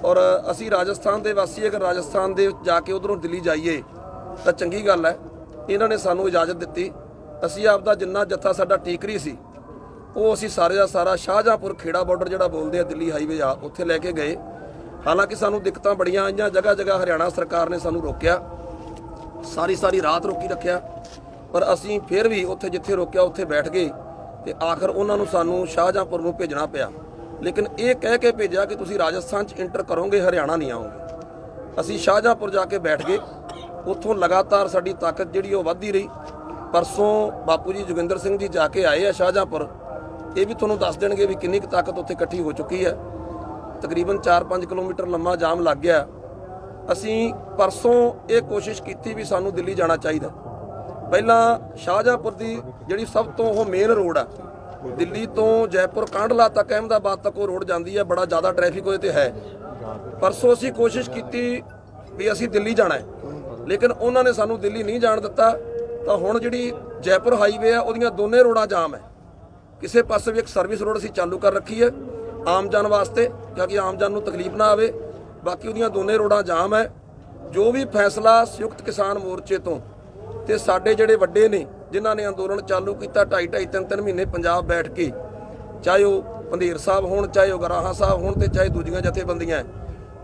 ਔਰ ਅਸੀਂ ਰਾਜਸਥਾਨ ਦੇ ਵਾਸੀ, ਅਗਰ ਰਾਜਸਥਾਨ ਦੇ ਜਾ ਕੇ ਉਧਰੋਂ ਦਿੱਲੀ ਜਾਈਏ ਤਾਂ ਚੰਗੀ ਗੱਲ ਹੈ। ਇਹਨਾਂ ਨੇ ਸਾਨੂੰ ਇਜਾਜ਼ਤ ਦਿੱਤੀ। ਅਸੀਂ ਆਪਦਾ ਜਿੰਨਾ ਜੱਥਾ ਸਾਡਾ ਟੀਕਰੀ ਸੀ ਉਹ ਅਸੀਂ ਸਾਰੇ ਦਾ ਸਾਰਾ ਸ਼ਾਹਜਹਾਂਪੁਰ ਖੇੜਾ ਬਾਰਡਰ ਜਿਹੜਾ ਬੋਲਦੇ ਆ ਦਿੱਲੀ ਹਾਈਵੇ ਆ, ਉੱਥੇ ਲੈ ਕੇ ਗਏ। ਹਾਲਾਂਕਿ ਸਾਨੂੰ ਦਿੱਕਤਾਂ ਬੜੀਆਂ ਆਈਆਂ, ਜਗ੍ਹਾ ਜਗ੍ਹਾ ਹਰਿਆਣਾ ਸਰਕਾਰ ਨੇ ਸਾਨੂੰ ਰੋਕਿਆ, ਸਾਰੀ ਰਾਤ ਰੋਕੀ ਰੱਖਿਆ, ਪਰ ਅਸੀਂ ਫਿਰ ਵੀ ਉੱਥੇ ਜਿੱਥੇ ਰੋਕਿਆ ਉੱਥੇ ਬੈਠ ਗਏ ਤੇ ਆਖਰ ਉਹਨਾਂ ਨੂੰ ਸਾਨੂੰ ਸ਼ਾਹਜਹਾਂਪੁਰ ਨੂੰ ਭੇਜਣਾ ਪਿਆ। ਲੇਕਿਨ ਇਹ ਕਹਿ ਕੇ ਭੇਜਿਆ ਕਿ ਤੁਸੀਂ ਰਾਜਸਥਾਨ 'ਚ ਇੰਟਰ ਕਰੋਗੇ, ਹਰਿਆਣਾ ਨਹੀਂ ਆਓਗੇ। ਅਸੀਂ ਸ਼ਾਹਜਹਾਂਪੁਰ ਜਾ ਕੇ ਬੈਠ ਗਏ। ਉੱਥੋਂ ਲਗਾਤਾਰ ਸਾਡੀ ਤਾਕਤ ਜਿਹੜੀ ਉਹ ਵੱਧਦੀ ਰਹੀ। ਪਰਸੋਂ ਬਾਪੂ ਜੀ ਜੋਗਿੰਦਰ ਸਿੰਘ ਜੀ ਜਾ ਕੇ ਆਏ ਆ ਸ਼ਾਹਜਹਾਂਪੁਰ, ਇਹ ਵੀ ਤੁਹਾਨੂੰ ਦੱਸ ਦੇਣਗੇ ਵੀ ਕਿੰਨੀ ਕੁ ਤਾਕਤ ਉੱਥੇ ਇਕੱਠੀ ਹੋ ਚੁੱਕੀ ਹੈ। ਤਕਰੀਬਨ 4-5 ਕਿਲੋਮੀਟਰ ਲੰਮਾ ਜਾਮ ਲੱਗ ਗਿਆ। ਅਸੀਂ ਪਰਸੋਂ ਇਹ ਕੋਸ਼ਿਸ਼ ਕੀਤੀ ਵੀ ਸਾਨੂੰ ਦਿੱਲੀ ਜਾਣਾ ਚਾਹੀਦਾ। ਪਹਿਲਾਂ ਸ਼ਾਹਜਹਾਂਪੁਰ ਦੀ ਜਿਹੜੀ ਸਭ ਤੋਂ ਉਹ ਮੇਨ ਰੋਡ ਆ, ਦਿੱਲੀ ਤੋਂ ਜੈਪੁਰ ਕਾਂਡਲਾ ਤੱਕ, ਅਹਿਮਦਾਬਾਦ ਤੱਕ ਉਹ ਰੋਡ ਜਾਂਦੀ ਹੈ, ਬੜਾ ਜ਼ਿਆਦਾ ਟ੍ਰੈਫਿਕ ਉਹਦੇ ਤੇ ਹੈ। ਪਰਸੋਂ ਅਸੀਂ ਕੋਸ਼ਿਸ਼ ਕੀਤੀ ਵੀ ਅਸੀਂ ਦਿੱਲੀ ਜਾਣਾ ਹੈ, ਲੇਕਿਨ ਉਹਨਾਂ ਨੇ ਸਾਨੂੰ ਦਿੱਲੀ ਨਹੀਂ ਜਾਣ ਦਿੱਤਾ। ਤਾਂ ਹੁਣ ਜਿਹੜੀ ਜੈਪੁਰ ਹਾਈਵੇ ਆ ਉਹਦੀਆਂ ਦੋਨੇ ਰੋਡਾਂ ਜਾਮ ਹੈ। ਕਿਸੇ ਪਾਸੇ ਵੀ ਇੱਕ ਸਰਵਿਸ ਰੋਡ ਅਸੀਂ ਚਾਲੂ ਕਰ ਰੱਖੀ ਹੈ ਆਮ ਜਨ ਵਾਸਤੇ, ਕਿਉਂਕਿ ਆਮ ਜਨ ਨੂੰ ਤਕਲੀਫ ਨਾ ਆਵੇ। ਬਾਕੀ ਉਹਦੀਆਂ ਦੋਨੇ ਰੋਡਾਂ ਜਾਮ ਹੈ। ਜੋ ਵੀ ਫੈਸਲਾ ਸੰਯੁਕਤ ਕਿਸਾਨ ਮੋਰਚੇ ਤੋਂ ਤੇ ਸਾਡੇ ਜਿਹੜੇ ਵੱਡੇ ਨੇ ਜਿਨ੍ਹਾਂ ਨੇ ਅੰਦੋਲਨ ਚਾਲੂ ਕੀਤਾ 2.5 3 ਮਹੀਨੇ ਪੰਜਾਬ ਬੈਠ ਕੇ, ਚਾਹੇ ਉਹ ਪੰਧੇਰ ਸਾਹਿਬ ਹੋਣ, ਚਾਹੇ ਉਹ ਉਗਰਾਹਾਂ ਸਾਹਿਬ ਹੋਣ ਤੇ ਚਾਹੇ ਦੂਜੀਆਂ ਜਥੇਬੰਦੀਆਂ,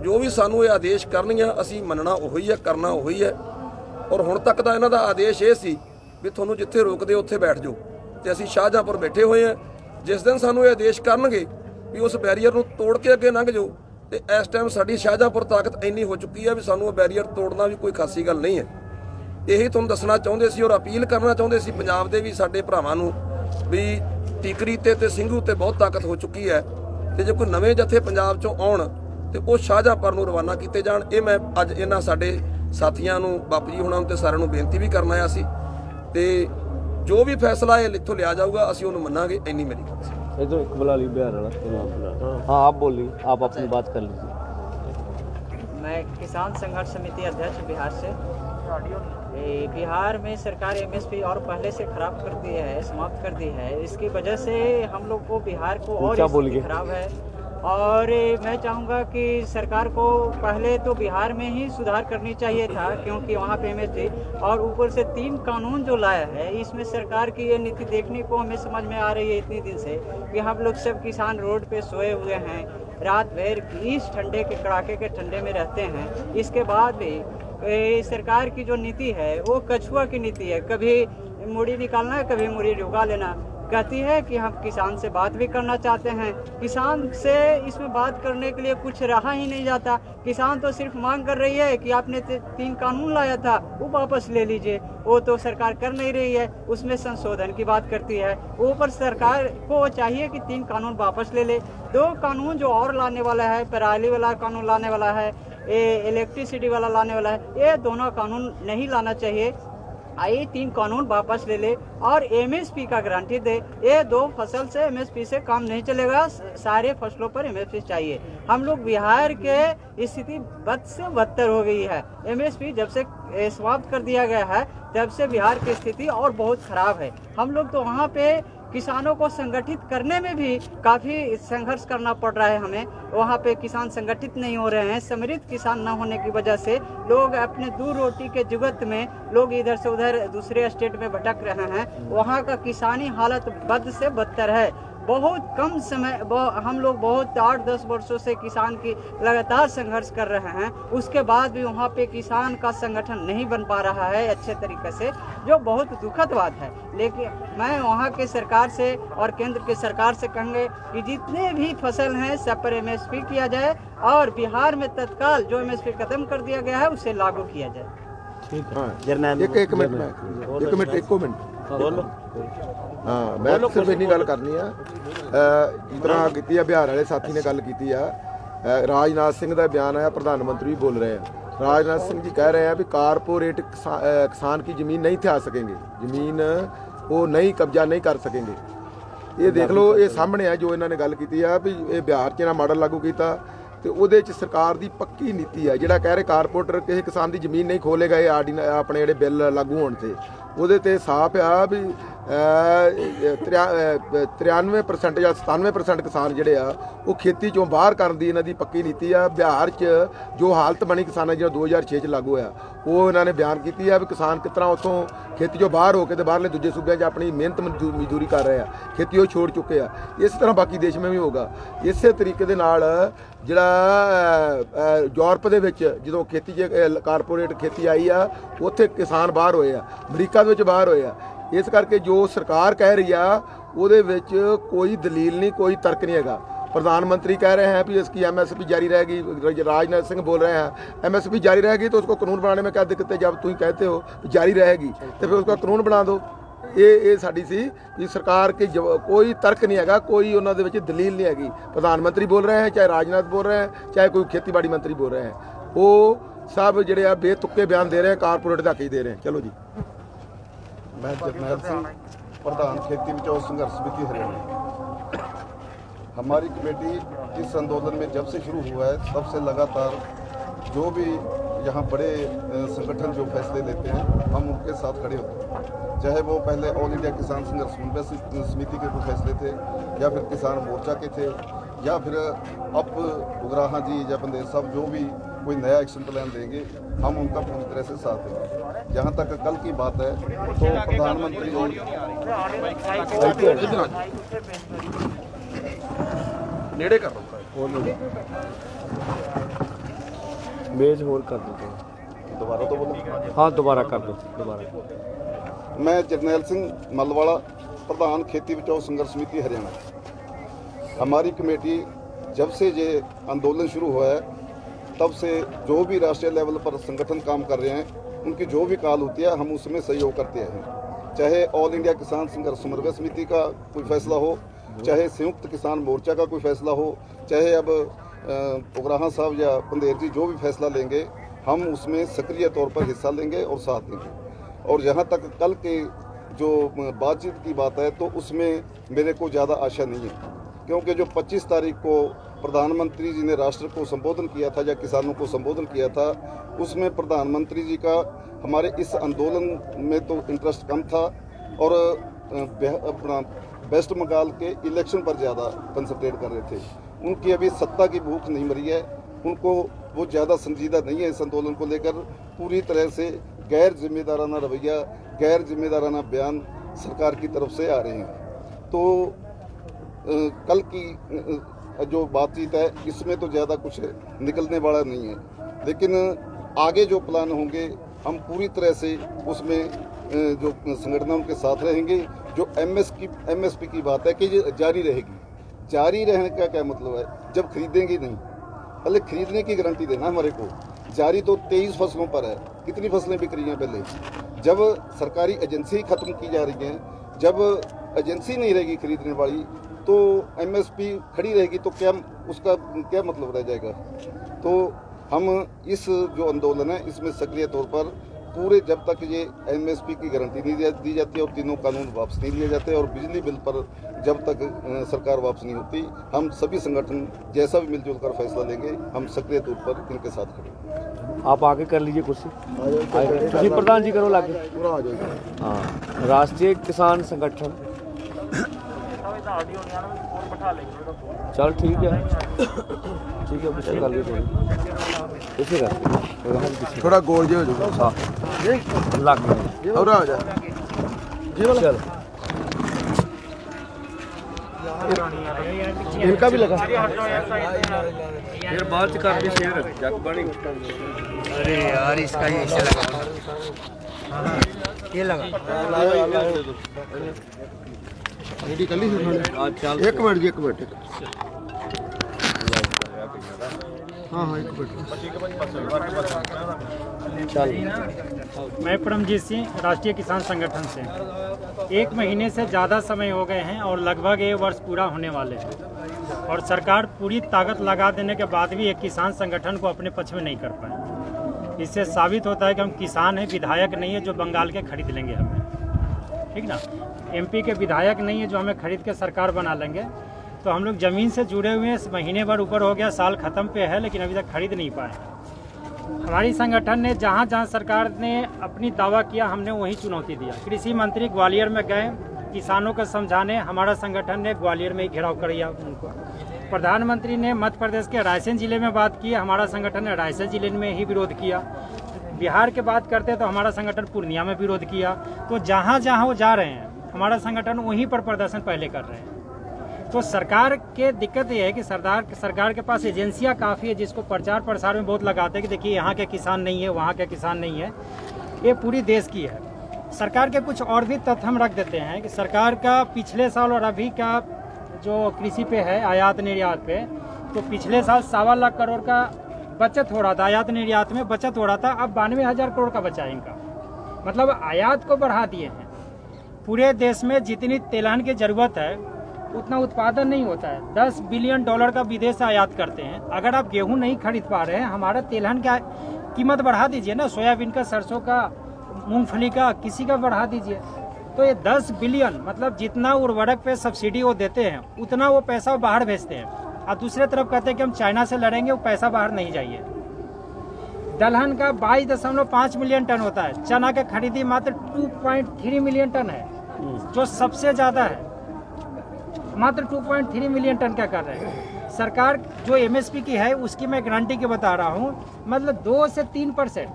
ਜੋ ਵੀ ਸਾਨੂੰ ਇਹ ਆਦੇਸ਼ ਕਰਨਗੀਆਂ ਅਸੀਂ ਮੰਨਣਾ ਉਹੀ ਹੈ, ਕਰਨਾ ਉਹੀ ਹੈ। ਔਰ ਹੁਣ ਤੱਕ ਦਾ ਇਹਨਾਂ ਦਾ ਆਦੇਸ਼ ਇਹ ਸੀ ਵੀ ਤੁਹਾਨੂੰ ਜਿੱਥੇ ਰੋਕਦੇ ਉੱਥੇ ਬੈਠ ਜਾਓ, ਤੇ ਅਸੀਂ ਸ਼ਾਹਜਹਾਂਪੁਰ ਬੈਠੇ ਹੋਏ ਹਾਂ। ਜਿਸ ਦਿਨ ਸਾਨੂੰ ਇਹ ਆਦੇਸ਼ ਕਰਨਗੇ ਵੀ ਉਸ ਬੈਰੀਅਰ ਨੂੰ ਤੋੜ ਕੇ ਅੱਗੇ ਲੰਘ ਜਾਓ, ਤੇ ਇਸ ਟਾਈਮ ਸਾਡੀ ਸ਼ਾਹਜਹਾਂਪੁਰ ਤਾਕਤ ਇੰਨੀ ਹੋ ਚੁੱਕੀ ਹੈ ਵੀ ਸਾਨੂੰ ਉਹ ਬੈਰੀਅਰ ਤੋੜਨਾ ਵੀ ਕੋਈ ਖਾਸੀ ਗੱਲ ਨਹੀਂ ਹੈ। ਇਹੀ ਤੁਹਾਨੂੰ ਦੱਸਣਾ ਚਾਹੁੰਦੇ ਸੀ ਔਰ ਅਪੀਲ ਕਰਨਾ ਚਾਹੁੰਦੇ ਸੀ ਪੰਜਾਬ ਦੇ ਵੀ ਸਾਡੇ ਭਰਾਵਾਂ ਨੂੰ ਵੀ ਟੀਕਰੀ ਤੇ ਸਿੰਘੂ ਤੇ ਬਹੁਤ ਤਾਕਤ ਹੋ ਚੁੱਕੀ ਹੈ, ਤੇ ਜੇ ਕੋਈ ਨਵੇਂ ਜਥੇ ਪੰਜਾਬ ਚੋਂ ਆਉਣ ਤੇ ਉਹ ਸ਼ਾਹਜਹਾਂਪੁਰ ਨੂੰ ਰਵਾਨਾ ਕੀਤੇ ਜਾਣ। ਇਹ ਮੈਂ ਅੱਜ ਇਹਨਾਂ ਸਾਡੇ ਸਾਥੀਆਂ ਨੂੰ, ਬਾਪੂ ਜੀ ਹੁਣਾਂ ਨੂੰ ਤੇ ਸਾਰਿਆਂ ਨੂੰ ਬੇਨਤੀ ਵੀ ਕਰਨ ਆਇਆ ਸੀ, ਤੇ ਜੋ ਵੀ ਫੈਸਲਾ ਇਹ ਇੱਥੋਂ ਲਿਆ ਜਾਊਗਾ ਅਸੀਂ ਉਹਨੂੰ ਮੰਨਾਂਗੇ। ਇੰਨੀ ਮੇਰੀ ਗੱਲ ਸੀ। इधर एक बुला ली बिहार वाला। हाँ आप बोलिए, आप अपनी बात कर लीजिए। मैं किसान संघर्ष समिति अध्यक्ष बिहार से। बिहार में सरकार एमएसपी और पहले से खराब कर दी है, समाप्त कर दी है। इसकी वजह से हम लोग को बिहार को और स्थिति खराब है। और मैं चाहूँगा कि सरकार को पहले तो बिहार में ही सुधार करनी चाहिए था, क्योंकि वहाँ पे एमएसपी और ऊपर से 3 कानून जो लाया है, इसमें सरकार की ये नीति देखने को हमें समझ में आ रही है इतनी दिन से कि हम लोग सब किसान रोड पे सोए हुए हैं, रात भर इस ठंडे के कड़ाके के ठंडे में रहते हैं। इसके बाद भी सरकार की जो नीति है वो कछुआ की नीति है, कभी मूड़ी निकालना है कभी मूड़ी डुगा लेना। कहती है कि हम किसान से बात भी करना चाहते हैं, किसान से इसमें बात करने के लिए कुछ रहा ही नहीं जाता। किसान तो सिर्फ मांग कर रही है कि आपने 3 कानून लाया था वो वापस ले लीजिए, वो तो सरकार कर नहीं रही है, उसमें संशोधन की बात करती है। ऊपर सरकार को चाहिए कि 3 कानून वापस ले ले। 2 कानून जो और लाने वाला है, पराली वाला कानून लाने वाला है, इलेक्ट्रिसिटी वाला लाने वाला है, ये दोनों कानून नहीं लाना चाहिए। ये 3 कानून वापस ले ले और एमएसपी का गारंटी दे। ये 2 फसल से एमएसपी से काम नहीं चलेगा, सारे फसलों पर एमएसपी चाहिए। हम लोग बिहार के स्थिति बद से बदतर हो गई है। एमएसपी जब से समाप्त कर दिया गया है तब से बिहार की स्थिति और बहुत खराब है। हम लोग तो वहाँ पे किसानों को संगठित करने में भी काफ़ी संघर्ष करना पड़ रहा है हमें। वहाँ पे किसान संगठित नहीं हो रहे हैं। सम्मिलित किसान न होने की वजह से लोग अपने दूर रोटी के जुगत में लोग इधर से उधर दूसरे स्टेट में भटक रहे हैं। वहाँ का किसानी हालत बद से बदतर है। बहुत कम समय हम लोग बहुत 8-10 वर्षों से किसान की लगातार संघर्ष कर रहे हैं, उसके बाद भी वहाँ पे किसान का संगठन नहीं बन पा रहा है अच्छे तरीके से, जो बहुत दुखद बात है। लेकिन मैं वहाँ के सरकार से और केंद्र की सरकार से कहूँगे कि जितने भी फसल हैं सब पर एमएसपी किया जाए और बिहार में तत्काल जो एमएसपी खत्म कर दिया गया है उसे लागू किया जाए। एक मिनट हाँ, मैं सिर्फ इन्नी गल करनी है। जिस तरह की बिहार वाले साथी ने गल की है, राजनाथ सिंह का बयान आया, प्रधानमंत्री भी बोल रहे हैं। राजनाथ सिंह जी कह रहे हैं भी कारपोरेट किसान की ज़मीन नहीं थे आ सकेंगे, ज़मीन वो नहीं कब्जा नहीं कर सकेंगे। ये देख लो, ये सामने है जो इन्होंने गल की है भी ये बिहार च इन्होंने मॉडल लागू किया तो ਉਹਦੇ ਚ ਸਰਕਾਰ ਦੀ ਪੱਕੀ ਨੀਤੀ ਹੈ। ਜਿਹੜਾ ਕਹਿ ਰਹੇ ਕਾਰਪੋਰੇਟਰ ਕਿਸੇ ਕਿਸਾਨ ਦੀ ਜ਼ਮੀਨ ਨਹੀਂ ਖੋਲੇਗਾ, ਇਹ ਆਪਣੇ ਜਿਹੜੇ ਬਿੱਲ ਲਾਗੂ ਹੋਣ ਤੇ ਉਹਦੇ ਤੇ ਸਾਫ਼ ਆ ਵੀ 93% ਜਾਂ 97% ਕਿਸਾਨ ਜਿਹੜੇ ਆ ਉਹ ਖੇਤੀ ਚੋਂ ਬਾਹਰ ਕਰਨ ਦੀ ਇਹਨਾਂ ਦੀ ਪੱਕੀ ਨੀਤੀ ਆ। ਬਿਹਾਰ 'ਚ ਜੋ ਹਾਲਤ ਬਣੀ ਕਿਸਾਨਾਂ ਜਿਹੜਾ 2006 'ਚ ਲਾਗੂ ਹੋਇਆ ਉਹ ਇਹਨਾਂ ਨੇ ਬਿਆਨ ਕੀਤੀ ਆ ਵੀ ਕਿਸਾਨ ਕਿਸ ਤਰ੍ਹਾਂ ਉੱਥੋਂ ਖੇਤੀ ਚੋਂ ਬਾਹਰ ਹੋ ਕੇ ਤੇ ਬਾਹਰਲੇ ਦੂਜੇ ਸੂਬਿਆਂ 'ਚ ਆਪਣੀ ਮਿਹਨਤ ਮਜ਼ਦੂਰੀ ਕਰ ਰਹੇ ਆ, ਖੇਤੀ ਉਹ ਛੋੜ ਚੁੱਕੇ ਆ। ਇਸ ਤਰ੍ਹਾਂ ਬਾਕੀ ਦੇਸ਼ ਵਿੱਚ ਵੀ ਹੋਗਾ। ਇਸੇ ਤਰੀਕੇ ਦੇ ਨਾਲ ਜਿਹੜਾ ਯੂਰਪ ਦੇ ਵਿੱਚ ਜਦੋਂ ਖੇਤੀ 'ਚ ਕਾਰਪੋਰੇਟ ਖੇਤੀ ਆਈ ਆ ਉੱਥੇ ਕਿਸਾਨ ਬਾਹਰ ਹੋਏ ਆ, ਅਮਰੀਕਾ ਦੇ ਵਿੱਚ ਬਾਹਰ ਹੋਏ ਆ। ਇਸ ਕਰਕੇ ਜੋ ਸਰਕਾਰ ਕਹਿ ਰਹੀ ਆ ਉਹਦੇ ਵਿੱਚ ਕੋਈ ਦਲੀਲ ਨਹੀਂ, ਕੋਈ ਤਰਕ नहीं है। प्रधानमंत्री कह रहे हैं भी इसकी एमएसपी जारी रहेगी, राजनाथ सिंह बोल रहे हैं एमएसपी जारी रहेगी तो उसको कानून बनाने में क्या दिक्कत है। जब तुम कहते हो जारी रहेगी तो फिर उसका कानून बना दो। ये साड़ी सी कि सरकार के कोई तर्क नहीं है, कोई उन्होंने विच दलील नहीं हैगी। प्रधानमंत्री बोल रहे हैं, चाहे राजनाथ बोल रहे हैं, चाहे कोई खेतीबाड़ी मंत्री बोल रहे हैं, वो सब जोड़े बेतुके बयान दे रहे हैं, कारपोरेट का ही दे रहे हैं। चलो जी। मैं जरनैल सिंह, प्रधान खेती बचाओ संघर्ष समिति हरियाणा। हमारी कमेटी इस आंदोलन में जब से शुरू हुआ है तब से लगातार जो भी यहाँ बड़े संगठन जो फैसले लेते हैं हम उनके साथ खड़े होते हैं। चाहे वो पहले ऑल इंडिया किसान संघर्ष समिति के कोई फैसले थे या फिर किसान मोर्चा के थे या फिर अब उगराहा जी या बंदेल साहब जो भी कोई नया एक्शन प्लान देंगे हम उनका पूरी तरह से साथ देंगे। जहाँ तक कल की बात है तो प्रधानमंत्री नेड़े कर मेज होर कर दो दोबारा तो बोलो। हाँ दोबारा कर दो दोबारा। मैं जरनैल सिंह मलवाड़ा, प्रधान खेती बचाओ संघर्ष समिति हरियाणा। हमारी कमेटी जब से ये आंदोलन शुरू हुआ है तब से जो भी राष्ट्रीय लेवल पर संगठन काम कर रहे हैं उनकी जो भी कॉल होती है हम उसमें सहयोग करते हैं। चाहे ऑल इंडिया किसान संघर्ष समन्वय समिति का कोई फैसला हो, चाहे संयुक्त किसान मोर्चा का कोई फैसला हो, चाहे अब उगराहा साहब या बंदेर जी जो भी फैसला लेंगे हम उसमें सक्रिय तौर पर हिस्सा लेंगे और साथ देंगे। और जहाँ तक कल के जो बातचीत की बात है तो उसमें मेरे को ज़्यादा आशा नहीं है, क्योंकि जो 25 तारीख को प्रधानमंत्री जी ने राष्ट्र को संबोधन किया था या किसानों को संबोधन किया था उसमें प्रधानमंत्री जी का हमारे इस आंदोलन में तो इंटरेस्ट कम था और अपना वेस्ट बंगाल के इलेक्शन पर ज़्यादा कंसंट्रेट कर रहे थे। उनकी अभी सत्ता की भूख नहीं मरी है, उनको वो ज़्यादा संजीदा नहीं है इस आंदोलन को लेकर। पूरी तरह से गैर जिम्मेदाराना रवैया, गैर जिम्मेदाराना बयान सरकार की तरफ से आ रहे हैं। तो कल की जो बातचीत है इसमें तो ज़्यादा कुछ निकलने वाला नहीं है, लेकिन आगे जो प्लान होंगे हम पूरी तरह से उसमें जो संगठनों के साथ रहेंगे। जो एमएसपी की बात है कि ये जारी रहेगी, जारी रहने का क्या मतलब है जब खरीदेंगे नहीं, पहले खरीदने की गारंटी देना हमारे को। जारी तो 23 फसलों पर है, कितनी फसलें बिक रही हैं पहले। जब सरकारी एजेंसी ख़त्म की जा रही हैं, जब एजेंसी नहीं रहेगी खरीदने वाली तो एमएसपी खड़ी रहेगी तो क्या उसका क्या मतलब रह जाएगा। तो हम इस जो आंदोलन है इसमें सक्रिय तौर पर पूरे जब तक ये एमएसपी की गारंटी नहीं दी जाती और तीनों कानून वापस नहीं लिए जाते और बिजली बिल पर जब तक सरकार वापस नहीं होती, हम सभी संगठन जैसा भी मिलजुल कर फैसला लेंगे, हम सक्रिय तौर पर इनके साथ खड़े हैं। आप आगे कर लीजिए कुर्सी, ਤੁਸੀਂ ਪ੍ਰਧਾਨ ਜੀ ਕਰੋ ਲਾਗੇ। ਪੂਰਾ ਆ ਜਾਏਗਾ। हाँ, राष्ट्रीय किसान संगठन, चल ठीक है, ठीक है, पीछे कर लीजिए, पीछे कर थोड़ा गोल जे हो जाएगा। लग गया और आ जा चल। इनका भी लगा। फिर बाद च कर दी शेयर जग बनी। अरे यार इसका ही ऐसे लगा, ये लगा। रेडी कर ली आज चल एक मिनट जी, एक मिनट। हाँ हाँ एक मिनट। चल। मैं परमजीत सिंह राष्ट्रीय किसान संगठन से। 1 महीने से ज़्यादा समय हो गए हैं और लगभग 1 वर्ष पूरा होने वाले हैं और सरकार पूरी ताकत लगा देने के बाद भी एक किसान संगठन को अपने पक्ष में नहीं कर पाए। इससे साबित होता है कि हम किसान हैं, विधायक नहीं है जो बंगाल के खरीद लेंगे हमें, ठीक ना। एमपी के विधायक नहीं है जो हमें खरीद के सरकार बना लेंगे। तो हम लोग ज़मीन से जुड़े हुए हैं, महीने भर ऊपर हो गया, साल ख़त्म पे है, लेकिन अभी तक खरीद नहीं पाए। हमारी संगठन ने जहाँ जहाँ सरकार ने अपनी दावा किया, हमने वहीं चुनौती दिया। कृषि मंत्री ग्वालियर में गए किसानों को समझाने, हमारा संगठन ने ग्वालियर में ही घेराव कर दिया उनको। प्रधानमंत्री ने मध्य प्रदेश के रायसेन जिले में बात की, हमारा संगठन ने रायसेन जिले में ही विरोध किया। बिहार की बात करते तो हमारा संगठन पूर्णिया में विरोध किया। तो जहाँ जहाँ वो जा रहे हैं हमारा संगठन वहीं पर प्रदर्शन पहले कर रहे हैं। तो सरकार के दिक्कत ये है कि सरकार के पास एजेंसियां काफ़ी है जिसको प्रचार प्रसार में बहुत लगाते हैं कि देखिए यहाँ के किसान नहीं है, वहाँ के किसान नहीं है। ये पूरी देश की है। सरकार के कुछ और भी तथ्य हम रख देते हैं कि सरकार का पिछले साल और अभी का जो कृषि पे है, आयात निर्यात पे, तो पिछले साल 1.25 लाख करोड़ का बचत हो रहा था, आयात निर्यात में बचत हो रहा था। अब 92,000 करोड़ का बचा है इनका, मतलब आयात को बढ़ा दिए हैं। पूरे देश में जितनी तेलहन की ज़रूरत है उतना उत्पादन नहीं होता है। $10 बिलियन का विदेश से आयात करते हैं। अगर आप गेहूं नहीं खरीद पा रहे हैं, हमारा तेलहन का कीमत बढ़ा दीजिए ना, सोयाबीन का, सरसों का, मूंगफली का, किसी का बढ़ा दीजिए। तो ये 10 बिलियन मतलब जितना उर्वरक पे सब्सिडी वो देते हैं उतना वो पैसा बाहर भेजते हैं। और दूसरे तरफ कहते हैं कि हम चाइना से लड़ेंगे, वो पैसा बाहर नहीं जाइए। दलहन का 22.5 मिलियन टन होता है, चना के खरीदी मात्र 2.3 मिलियन टन है, जो सबसे ज़्यादा है। मात्र 2.3 मिलियन टन क्या कर रहे हैं। सरकार जो एमएसपी की है उसकी मैं गारंटी के बता रहा हूँ, मतलब 2 से 3%।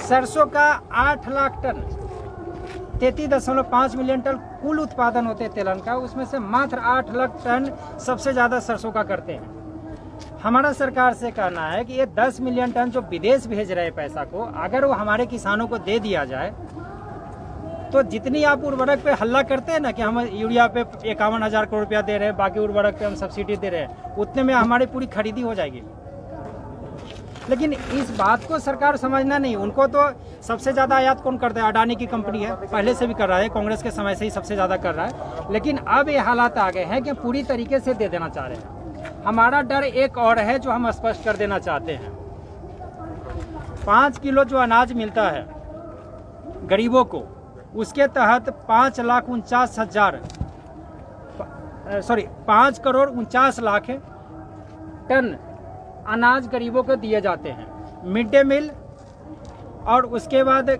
सरसों का 8 लाख टन, 33.5 मिलियन टन कुल उत्पादन होते हैं तेलहन का, उसमें से मात्र 8 लाख टन सबसे ज़्यादा सरसों का करते हैं। हमारा सरकार से कहना है कि ये 10 मिलियन टन जो विदेश भेज रहे हैं पैसा को, अगर वो हमारे किसानों को दे दिया जाए तो जितनी आप उर्वरक पे हल्ला करते हैं ना कि हम यूरिया पे 51,000 करोड़ रुपया दे रहे हैं, बाकी उर्वरक पे हम सब्सिडी दे रहे हैं, उतने में हमारी पूरी खरीदी हो जाएगी। लेकिन इस बात को सरकार समझना नहीं। उनको तो सबसे ज़्यादा आयात कौन करता है? अडानी की कंपनी है, पहले से भी कर रहा है, कांग्रेस के समय से ही सबसे ज़्यादा कर रहा है। लेकिन अब ये हालात आ गए हैं कि पूरी तरीके से दे देना चाह रहे हैं। हमारा डर एक और है जो हम स्पष्ट कर देना चाहते हैं। 5 किलो जो अनाज मिलता है गरीबों को, उसके तहत 5 करोड़ 49 लाख टन अनाज गरीबों को दिए जाते हैं। मिड डे मील और उसके बाद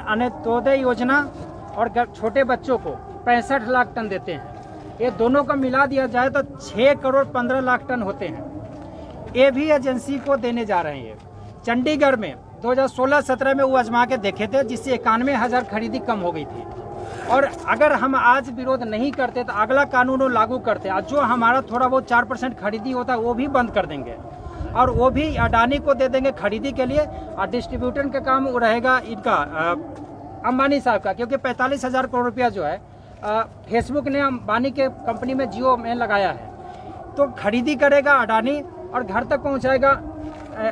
अन्त्योदय योजना और छोटे बच्चों को 65 लाख टन देते हैं। ये दोनों का मिला दिया जाए तो 6 करोड़ 15 लाख टन होते हैं। ये भी एजेंसी को देने जा रहे हैं। चंडीगढ़ में 2016-17 में वो आजमा के देखे थे, जिससे 91,000 खरीदी कम हो गई थी। और अगर हम आज विरोध नहीं करते तो अगला कानून वो लागू करते, और जो हमारा थोड़ा बहुत 4% खरीदी होता है वो भी बंद कर देंगे और वो भी अडानी को दे देंगे खरीदी के लिए। और डिस्ट्रीब्यूटर का काम वो रहेगा इनका अंबानी साहब का, क्योंकि 45,000 करोड़ रुपया जो है फेसबुक ने अंबानी के कंपनी में जियो में लगाया है। तो खरीदी करेगा अडानी और घर तक पहुँचाएगा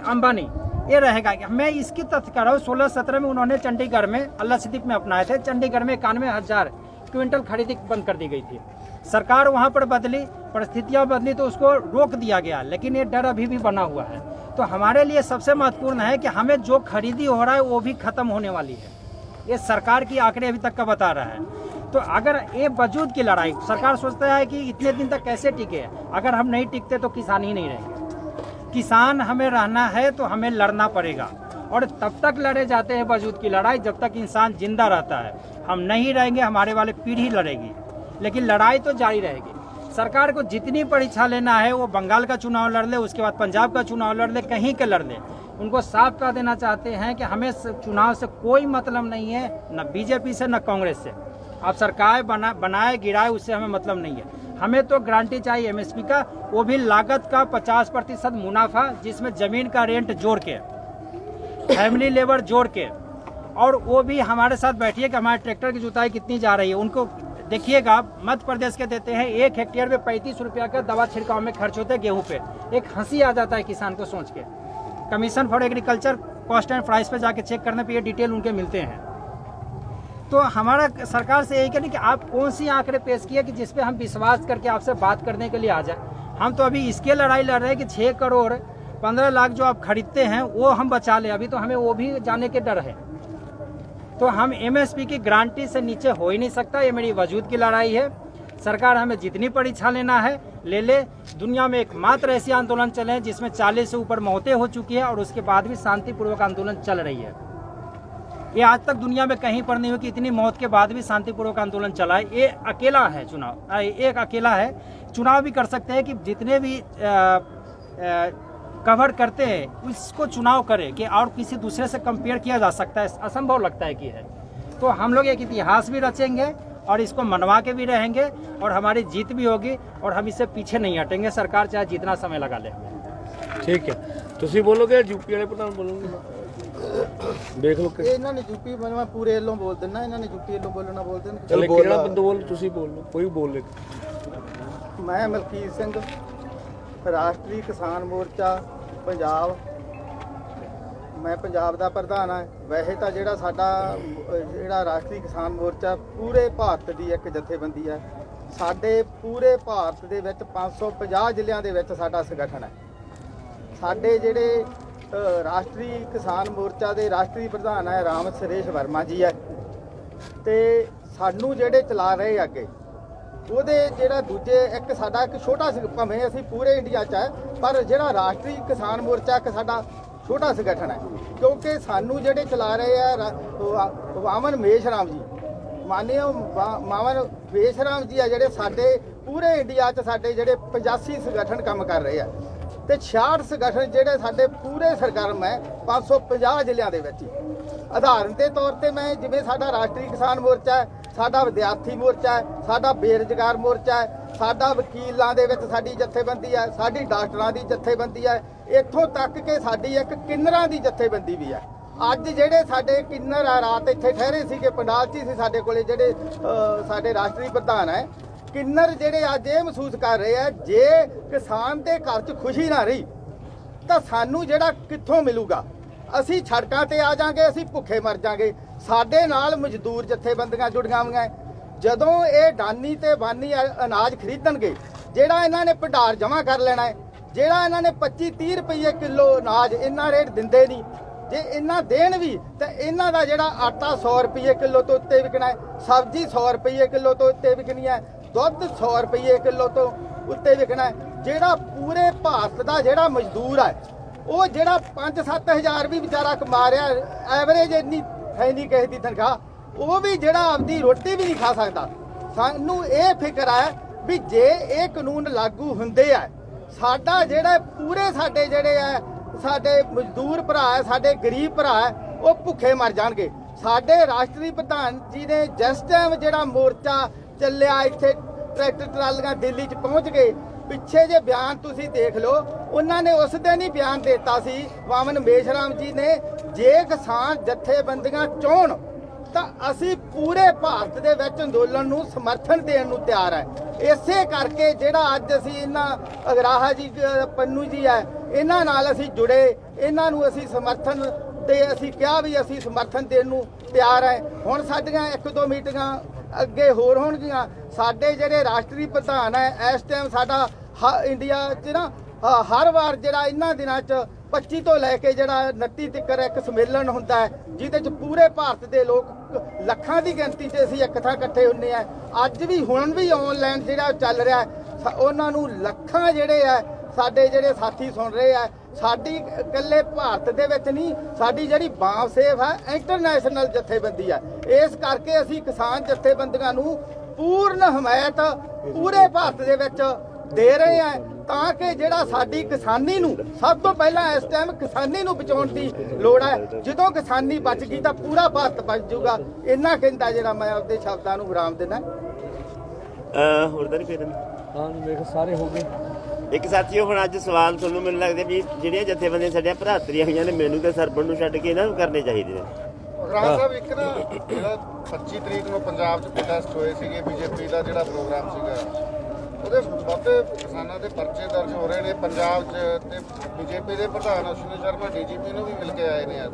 अंबानी, ये रहेगा। मैं इसकी तथ्य कर रहा हूँ। 16-17 में उन्होंने चंडीगढ़ में अल्लाह सिद्दीक में अपनाए थे। चंडीगढ़ में 91,000 क्विंटल खरीदी बंद कर दी गई थी। सरकार वहाँ पर बदली, परिस्थितियाँ बदली तो उसको रोक दिया गया, लेकिन ये डर अभी भी बना हुआ है। तो हमारे लिए सबसे महत्वपूर्ण है कि हमें जो खरीदी हो रहा है वो भी खत्म होने वाली है। ये सरकार की आंकड़े अभी तक का बता रहा है। तो अगर ये वजूद की लड़ाई सरकार सोचता है कि इतने दिन तक कैसे टिके, अगर हम नहीं टिकते तो किसान ही नहीं रहेंगे। किसान हमें रहना है तो हमें लड़ना पड़ेगा, और तब तक लड़े जाते हैं वजूद की लड़ाई जब तक इंसान जिंदा रहता है। हम नहीं रहेंगे, हमारे वाले पीढ़ी लड़ेगी, लेकिन लड़ाई तो जारी रहेगी। सरकार को जितनी परीक्षा लेना है वो बंगाल का चुनाव लड़ ले, उसके बाद पंजाब का चुनाव लड़ ले, कहीं के लड़ ले। उनको साफ कर देना चाहते हैं कि हमें चुनाव से कोई मतलब नहीं है, न बीजेपी से न कांग्रेस से। आप सरकार बनाए गिराए उससे हमें मतलब नहीं है। हमें तो गारंटी चाहिए एमएसपी का, वो भी लागत का 50% मुनाफा, जिसमें ज़मीन का रेंट जोड़ के, फैमिली लेबर जोड़ के, और वो भी हमारे साथ बैठिए कि हमारे ट्रैक्टर की जुताई कितनी जा रही है। उनको देखिएगा, मध्य प्रदेश के देते हैं 1 हेक्टेयर में 35 रुपया का दवा छिड़काव में खर्च होते हैं गेहूं पे। एक हंसी आ जाता है किसान को सोच के। Commission for agriculture cost and price पे जाके चेक करने पे ये डिटेल उनके मिलते हैं। तो हमारा सरकार से यही कहना कि आप कौन सी आंकड़े पेश किए कि जिस पे हम विश्वास करके आपसे बात करने के लिए आ जाए। हम तो अभी इसके लड़ाई लड़ रहे हैं कि 6 करोड़ 15 लाख जो आप खरीदते हैं वो हम बचा लें। अभी तो हमें वो भी जाने के डर है। तो हम एमएसपी की गारंटी से नीचे हो ही नहीं सकता। ये मेरी वजूद की लड़ाई है। सरकार हमें जितनी परीक्षा लेना है ले ले। दुनिया में एकमात्र ऐसी आंदोलन चले हैं जिसमें 40 से ऊपर मौतें हो चुकी है और उसके बाद भी शांतिपूर्वक आंदोलन चल रही है। ये आज तक दुनिया में कहीं पर नहीं हुआ कि इतनी मौत के बाद भी शांतिपूर्वक आंदोलन चला है। ये अकेला है चुनाव, एक अकेला है। चुनाव भी कर सकते हैं कि जितने भी कवर करते हैं उसको चुनाव करे कि और किसी दूसरे से कंपेयर किया जा सकता है, असंभव लगता है कि है। तो हम लोग एक इतिहास भी रचेंगे और इसको मनवा के भी रहेंगे और हमारी जीत भी होगी और हम इससे पीछे नहीं हटेंगे, सरकार चाहे जितना समय लगा ले हमें। ठीक है, ਤੁਸੀਂ ਬੋਲੋਗੇ ਯੂਪੀ ਵਾਲੇ ਪ੍ਰਧਾਨ ਬੋਲੋਗੇ? ਦੇਖ ਲਓ ਕਿ ਇਹਨਾਂ ਨੇ ਯੂਪੀ ਮੈਂ ਪੂਰੇ ਵੱਲੋਂ ਬੋਲ ਦਿੰਦਾ, ਇਹਨਾਂ ਨੇ ਯੂਪੀ ਵੱਲੋਂ ਬੋਲਣਾ ਬੋਲਦੇ ਨੇ। ਚਲ ਕਿਹੜਾ ਬੰਦਾ ਬੋਲ, ਤੁਸੀਂ ਬੋਲ ਲਓ, ਕੋਈ ਬੋਲ ਲੇ। ਮੈਂ ਮਲਕੀਤ ਸਿੰਘ, ਰਾਸ਼ਟਰੀ ਕਿਸਾਨ ਮੋਰਚਾ ਪੰਜਾਬ, ਮੈਂ ਪੰਜਾਬ ਦਾ ਪ੍ਰਧਾਨ ਹਾਂ। ਵੈਸੇ ਤਾਂ ਜਿਹੜਾ ਸਾਡਾ ਜਿਹੜਾ ਰਾਸ਼ਟਰੀ ਕਿਸਾਨ ਮੋਰਚਾ ਪੂਰੇ ਭਾਰਤ ਦੀ ਇੱਕ ਜਥੇਬੰਦੀ ਹੈ। ਸਾਡੇ ਪੂਰੇ ਭਾਰਤ ਦੇ ਵਿੱਚ 550 ਜ਼ਿਲ੍ਹਿਆਂ ਦੇ ਵਿੱਚ ਸਾਡਾ ਸੰਗਠਨ ਹੈ। ਸਾਡੇ ਜਿਹੜੇ ਰਾਸ਼ਟਰੀ ਕਿਸਾਨ ਮੋਰਚਾ ਦੇ ਰਾਸ਼ਟਰੀ ਪ੍ਰਧਾਨ ਹੈ ਰਾਮ ਸੁਰੇਸ਼ ਵਰਮਾ ਜੀ ਹੈ, ਤੇ ਸਾਨੂੰ ਜਿਹੜੇ ਚਲਾ ਰਹੇ ਅੱਗੇ ਉਹਦੇ ਜਿਹੜਾ ਦੂਜੇ ਇੱਕ ਸਾਡਾ ਇੱਕ ਛੋਟਾ ਭਾਵੇਂ ਅਸੀਂ ਪੂਰੇ ਇੰਡੀਆ 'ਚ ਹੈ, ਪਰ ਜਿਹੜਾ ਰਾਸ਼ਟਰੀ ਕਿਸਾਨ ਮੋਰਚਾ ਇੱਕ ਸਾਡਾ ਛੋਟਾ ਸੰਗਠਨ ਹੈ, ਕਿਉਂਕਿ ਸਾਨੂੰ ਜਿਹੜੇ ਚਲਾ ਰਹੇ ਆ ਵਾਮਨ ਮੇਸ਼ਰਾਮ ਜੀ, ਮਾਨਿਓ ਵਾਮਨ ਮੇਸ਼ਰਾਮ ਜੀ ਆ, ਜਿਹੜੇ ਸਾਡੇ ਪੂਰੇ ਇੰਡੀਆ 'ਚ ਸਾਡੇ ਜਿਹੜੇ 85 ਸੰਗਠਨ ਕੰਮ ਕਰ ਰਹੇ ਆ, ਤੇ 66 ਸੰਗਠਨ ਜਿਹੜੇ ਸਾਡੇ ਪੂਰੇ ਸਰਗਰਮ ਹੈ 550 ਜ਼ਿਲ੍ਹਿਆਂ ਦੇ ਵਿੱਚ। ਉਦਾਹਰਨ ਦੇ ਤੌਰ ਤੇ ਮੈਂ ਜਿਵੇਂ ਸਾਡਾ ਰਾਸ਼ਟਰੀ ਕਿਸਾਨ ਮੋਰਚਾ ਹੈ, ਸਾਡਾ ਵਿਦਿਆਰਥੀ ਮੋਰਚਾ ਹੈ, ਸਾਡਾ ਬੇਰੁਜ਼ਗਾਰ ਮੋਰਚਾ ਹੈ, ਸਾਡਾ ਵਕੀਲਾਂ ਦੇ ਵਿੱਚ ਸਾਡੀ ਜਥੇਬੰਦੀ ਹੈ, ਸਾਡੀ ਡਾਕਟਰਾਂ ਦੀ ਜਥੇਬੰਦੀ ਹੈ, ਇੱਥੋਂ ਤੱਕ ਕਿ ਸਾਡੀ ਇੱਕ ਕਿੰਨਰਾਂ ਦੀ ਜਥੇਬੰਦੀ ਵੀ ਹੈ। ਅੱਜ ਜਿਹੜੇ ਸਾਡੇ ਕਿੰਨਰ ਆ ਰਾਤ ਇੱਥੇ ਠਹਿਰੇ ਸੀਗੇ, ਪੰਡਾਲ 'ਚ ਸੀ ਸਾਡੇ ਕੋਲੇ ਜਿਹੜੇ ਸਾਡੇ ਰਾਸ਼ਟਰੀ ਪ੍ਰਧਾਨ ਹੈ, ਕਿੰਨਰ ਜਿਹੜੇ ਅੱਜ ਇਹ ਮਹਿਸੂਸ ਕਰ ਰਹੇ ਆ ਜੇ ਕਿਸਾਨ ਦੇ ਘਰ 'ਚ ਖੁਸ਼ੀ ਨਾ ਰਹੀ ਤਾਂ ਸਾਨੂੰ ਜਿਹੜਾ ਕਿੱਥੋਂ ਮਿਲੂਗਾ। ਅਸੀਂ ਸੜਕਾਂ ਤੇ ਆ ਜਾਾਂਗੇ, ਅਸੀਂ ਭੁੱਖੇ ਮਰ ਜਾਾਂਗੇ। ਸਾਡੇ ਨਾਲ ਮਜ਼ਦੂਰ ਜਥੇਬੰਦੀਆਂ ਜੁੜੀਆਂ ਹੋਈਆਂ। ਜਦੋਂ ਇਹ ਡਾਨੀ ਤੇ ਬਾਨੀ ਅਨਾਜ ਖਰੀਦਣਗੇ, ਜਿਹੜਾ ਇਹਨਾਂ ਨੇ ਭੰਡਾਰ ਜਮ੍ਹਾਂ ਕਰ ਲੈਣਾ ਹੈ, ਜਿਹੜਾ ਇਹਨਾਂ ਨੇ 25-30 ਰੁਪਏ ਕਿਲੋ ਅਨਾਜ ਇਹਨਾਂ ਰੇਟ ਦਿੰਦੇ ਨਹੀਂ, ਜੇ ਇਹਨਾਂ ਦੇਣ ਵੀ ਤਾਂ ਇਹਨਾਂ ਦਾ ਜਿਹੜਾ ਆਟਾ 100 ਰੁਪਏ ਕਿਲੋ ਤੋਂ ਉੱਤੇ ਵਿਕਣਾ ਹੈ, ਸਬਜ਼ੀ 100 ਰੁਪਏ ਕਿਲੋ ਤੋਂ ਉੱਤੇ ਵਿਕਣੀ ਹੈ, ਦੁੱਧ 100 ਰੁਪਏ ਕਿਲੋ ਤੋਂ ਉੱਤੇ ਵਿਕਣਾ ਹੈ। ਜਿਹੜਾ ਪੂਰੇ ਭਾਰਤ ਦਾ ਜਿਹੜਾ ਮਜ਼ਦੂਰ ਹੈ, ਉਹ ਜਿਹੜਾ 5-7 ਹਜ਼ਾਰ ਵੀ ਵਿਚਾਰਾ ਕਮਾ ਰਿਹਾ, ਐਵਰੇਜ ਇੰਨੀ ਹੈ ਨਹੀਂ ਕਿਸੇ ਦੀ ਤਨਖਾਹ, ਉਹ ਵੀ ਜਿਹੜਾ ਆਪਦੀ ਰੋਟੀ ਵੀ ਨਹੀਂ ਖਾ ਸਕਦਾ। ਸਾਨੂੰ ਇਹ ਫਿਕਰ ਹੈ ਵੀ ਜੇ ਇਹ ਕਾਨੂੰਨ ਲਾਗੂ ਹੁੰਦੇ ਆ, ਸਾਡਾ ਜਿਹੜੇ ਪੂਰੇ ਸਾਡੇ ਜਿਹੜੇ ਹੈ ਸਾਡੇ ਮਜ਼ਦੂਰ ਭਰਾ ਹੈ, ਸਾਡੇ ਗਰੀਬ ਭਰਾ ਹੈ, ਉਹ ਭੁੱਖੇ ਮਰ ਜਾਣਗੇ। ਸਾਡੇ ਰਾਸ਼ਟਰੀ ਪ੍ਰਧਾਨ ਜੀ ਨੇ ਜਿਸ ਟਾਈਮ ਜਿਹੜਾ ਮੋਰਚਾ ਚੱਲਿਆ, ਇੱਥੇ ਟਰੈਕਟਰ ਟਰਾਲੀਆਂ ਦਿੱਲੀ 'ਚ ਪਹੁੰਚ ਗਏ, ਪਿੱਛੇ ਜੇ ਬਿਆਨ ਤੁਸੀਂ ਦੇਖ ਲਓ, ਉਹਨਾਂ ਨੇ ਉਸ ਦਿਨ ਹੀ ਬਿਆਨ ਦਿੱਤਾ ਸੀ ਵਾਮਨ ਮੇਸ਼ਰਾਮ ਜੀ ਨੇ, ਜੇ ਕਿਸਾਨ ਜਥੇਬੰਦੀਆਂ ਚਾਹੁਣ ਤਾਂ ਅਸੀਂ ਪੂਰੇ ਭਾਰਤ ਦੇ ਵਿੱਚ ਅੰਦੋਲਨ ਨੂੰ ਸਮਰਥਨ ਦੇਣ ਨੂੰ ਤਿਆਰ ਹੈ। ਇਸੇ ਕਰਕੇ ਜਿਹੜਾ ਅੱਜ ਅਸੀਂ ਇਹਨਾਂ ਅਗਰਾਹਾ ਜੀ ਪੰਨੂ ਜੀ ਹੈ, ਇਹਨਾਂ ਨਾਲ ਅਸੀਂ ਜੁੜੇ, ਇਹਨਾਂ ਨੂੰ ਅਸੀਂ ਸਮਰਥਨ ਤੇ ਅਸੀਂ ਕਿਹਾ ਵੀ ਅਸੀਂ ਸਮਰਥਨ ਦੇਣ ਨੂੰ ਤਿਆਰ ਹੈ। ਹੁਣ ਸਾਡੀਆਂ 1-2 ਮੀਟਿੰਗਾਂ ਅੱਗੇ ਹੋਰ ਹੋਣਗੀਆਂ। ਸਾਡੇ ਜਿਹੜੇ ਰਾਸ਼ਟਰੀ ਪ੍ਰਧਾਨ ਹੈ, ਇਸ ਟਾਈਮ ਸਾਡਾ ਇੰਡੀਆ 'ਚ ਨਾ ਹਰ ਵਾਰ ਜਿਹੜਾ ਇਹਨਾਂ ਦਿਨਾਂ 'ਚ 25 ਤੋਂ ਲੈ ਕੇ ਜਿਹੜਾ 29 ਤੱਕ ਇੱਕ ਸੰਮੇਲਨ ਹੁੰਦਾ ਹੈ, ਜਿਹਦੇ 'ਚ ਪੂਰੇ ਭਾਰਤ ਦੇ ਲੋਕ ਲੱਖਾਂ ਦੀ ਗਿਣਤੀ 'ਚ ਅਸੀਂ ਇੱਕ ਥਾਂ ਇਕੱਠੇ ਹੁੰਦੇ ਆ। ਅੱਜ ਵੀ ਹੁਣ ਵੀ ਆਨਲਾਈਨ ਜਿਹੜਾ ਚੱਲ ਰਿਹਾ ਉਹਨਾਂ ਨੂੰ ਲੱਖਾਂ ਜਿਹੜੇ ਆ ਸਾਡੇ ਜਿਹੜੇ ਸਾਥੀ ਸੁਣ ਰਹੇ ਆ। ਸਾਡੀ ਇਕੱਲੇ ਭਾਰਤ ਦੇ ਵਿੱਚ ਨਹੀਂ, ਸਾਡੀ ਜਿਹੜੀ ਬਾਂਸ ਸੇਵ ਹੈ ਇੰਟਰਨੈਸ਼ਨਲ ਜਥੇਬੰਦੀ ਆ। ਇਸ ਕਰਕੇ ਅਸੀਂ ਕਿਸਾਨ ਜਥੇਬੰਦੀਆਂ ਨੂੰ ਪੂਰਨ ਹਮਾਇਤ ਪੂਰੇ ਭਾਰਤ ਦੇ ਵਿੱਚ ਦੇ ਰਹੇ ਆ, ਤਾਂ ਕਿ ਜਿਹੜਾ ਸਾਡੀ ਕਿਸਾਨੀ ਨੂੰ ਸਭ ਤੋਂ ਪਹਿਲਾਂ ਇਸ ਟਾਈਮ ਕਿਸਾਨੀ ਨੂੰ ਬਚਾਉਣ ਦੀ ਲੋੜ ਹੈ। ਜਦੋਂ ਕਿਸਾਨੀ ਬਚ ਗਈ ਤਾਂ ਪੂਰਾ ਭਾਰਤ ਬਚ ਜਾਊਗਾ। ਇੰਨਾ ਕਹਿੰਦਾ ਜਿਹੜਾ ਮੈਂ ਆਪਦੇ ਸ਼ਬਦਾਂ ਨੂੰ ਵਿਰਾਮ ਦੇਣਾ। ਹੋਰ ਤਾਂ ਨਹੀਂ ਫਿਰ ਹਾਂ ਵੇਖ ਸਾਰੇ ਹੋ ਗਏ। ਇੱਕ ਸਾਥੀਓ, ਹੁਣ ਅੱਜ ਸਵਾਲ ਤੁਹਾਨੂੰ ਮੈਨੂੰ ਲੱਗਦਾ ਵੀ ਜਿਹੜੀਆਂ ਜਥੇਬੰਦੀਆਂ ਸਾਡੀਆਂ ਭਰਾਤਰੀਆਂ ਹੋਈਆਂ ਨੇ, ਮੈਨੂੰ ਤੇ ਸਰਪੰਚ ਨੂੰ ਛੱਡ ਕੇ ਇਹਨਾਂ ਨੂੰ ਕਰਨੇ ਚਾਹੀਦੇ ਨੇ। ਰਾਜ ਸਾਹਿਬ ਇੱਕ ਨਾ ਜਿਹੜਾ 25 ਤਰੀਕ ਨੂੰ ਪੰਜਾਬ 'ਚ ਪ੍ਰੋਟੈਸਟ ਹੋਏ ਸੀਗੇ, ਬੀਜੇਪੀ ਦਾ ਜਿਹੜਾ ਪ੍ਰੋਗਰਾਮ ਸੀਗਾ, ਉਹਦੇ ਬਹੁਤੇ ਕਿਸਾਨਾਂ ਦੇ ਪਰਚੇ ਦਰਜ ਹੋ ਰਹੇ ਨੇ ਪੰਜਾਬ 'ਚ, ਤੇ ਬੀਜੇਪੀ ਦੇ ਪ੍ਰਧਾਨ ਅਸ਼ਵਨੀ ਸ਼ਰਮਾ ਡੀਜੀਪੀ ਨੂੰ ਵੀ ਮਿਲ ਕੇ ਆਏ ਨੇ ਅੱਜ।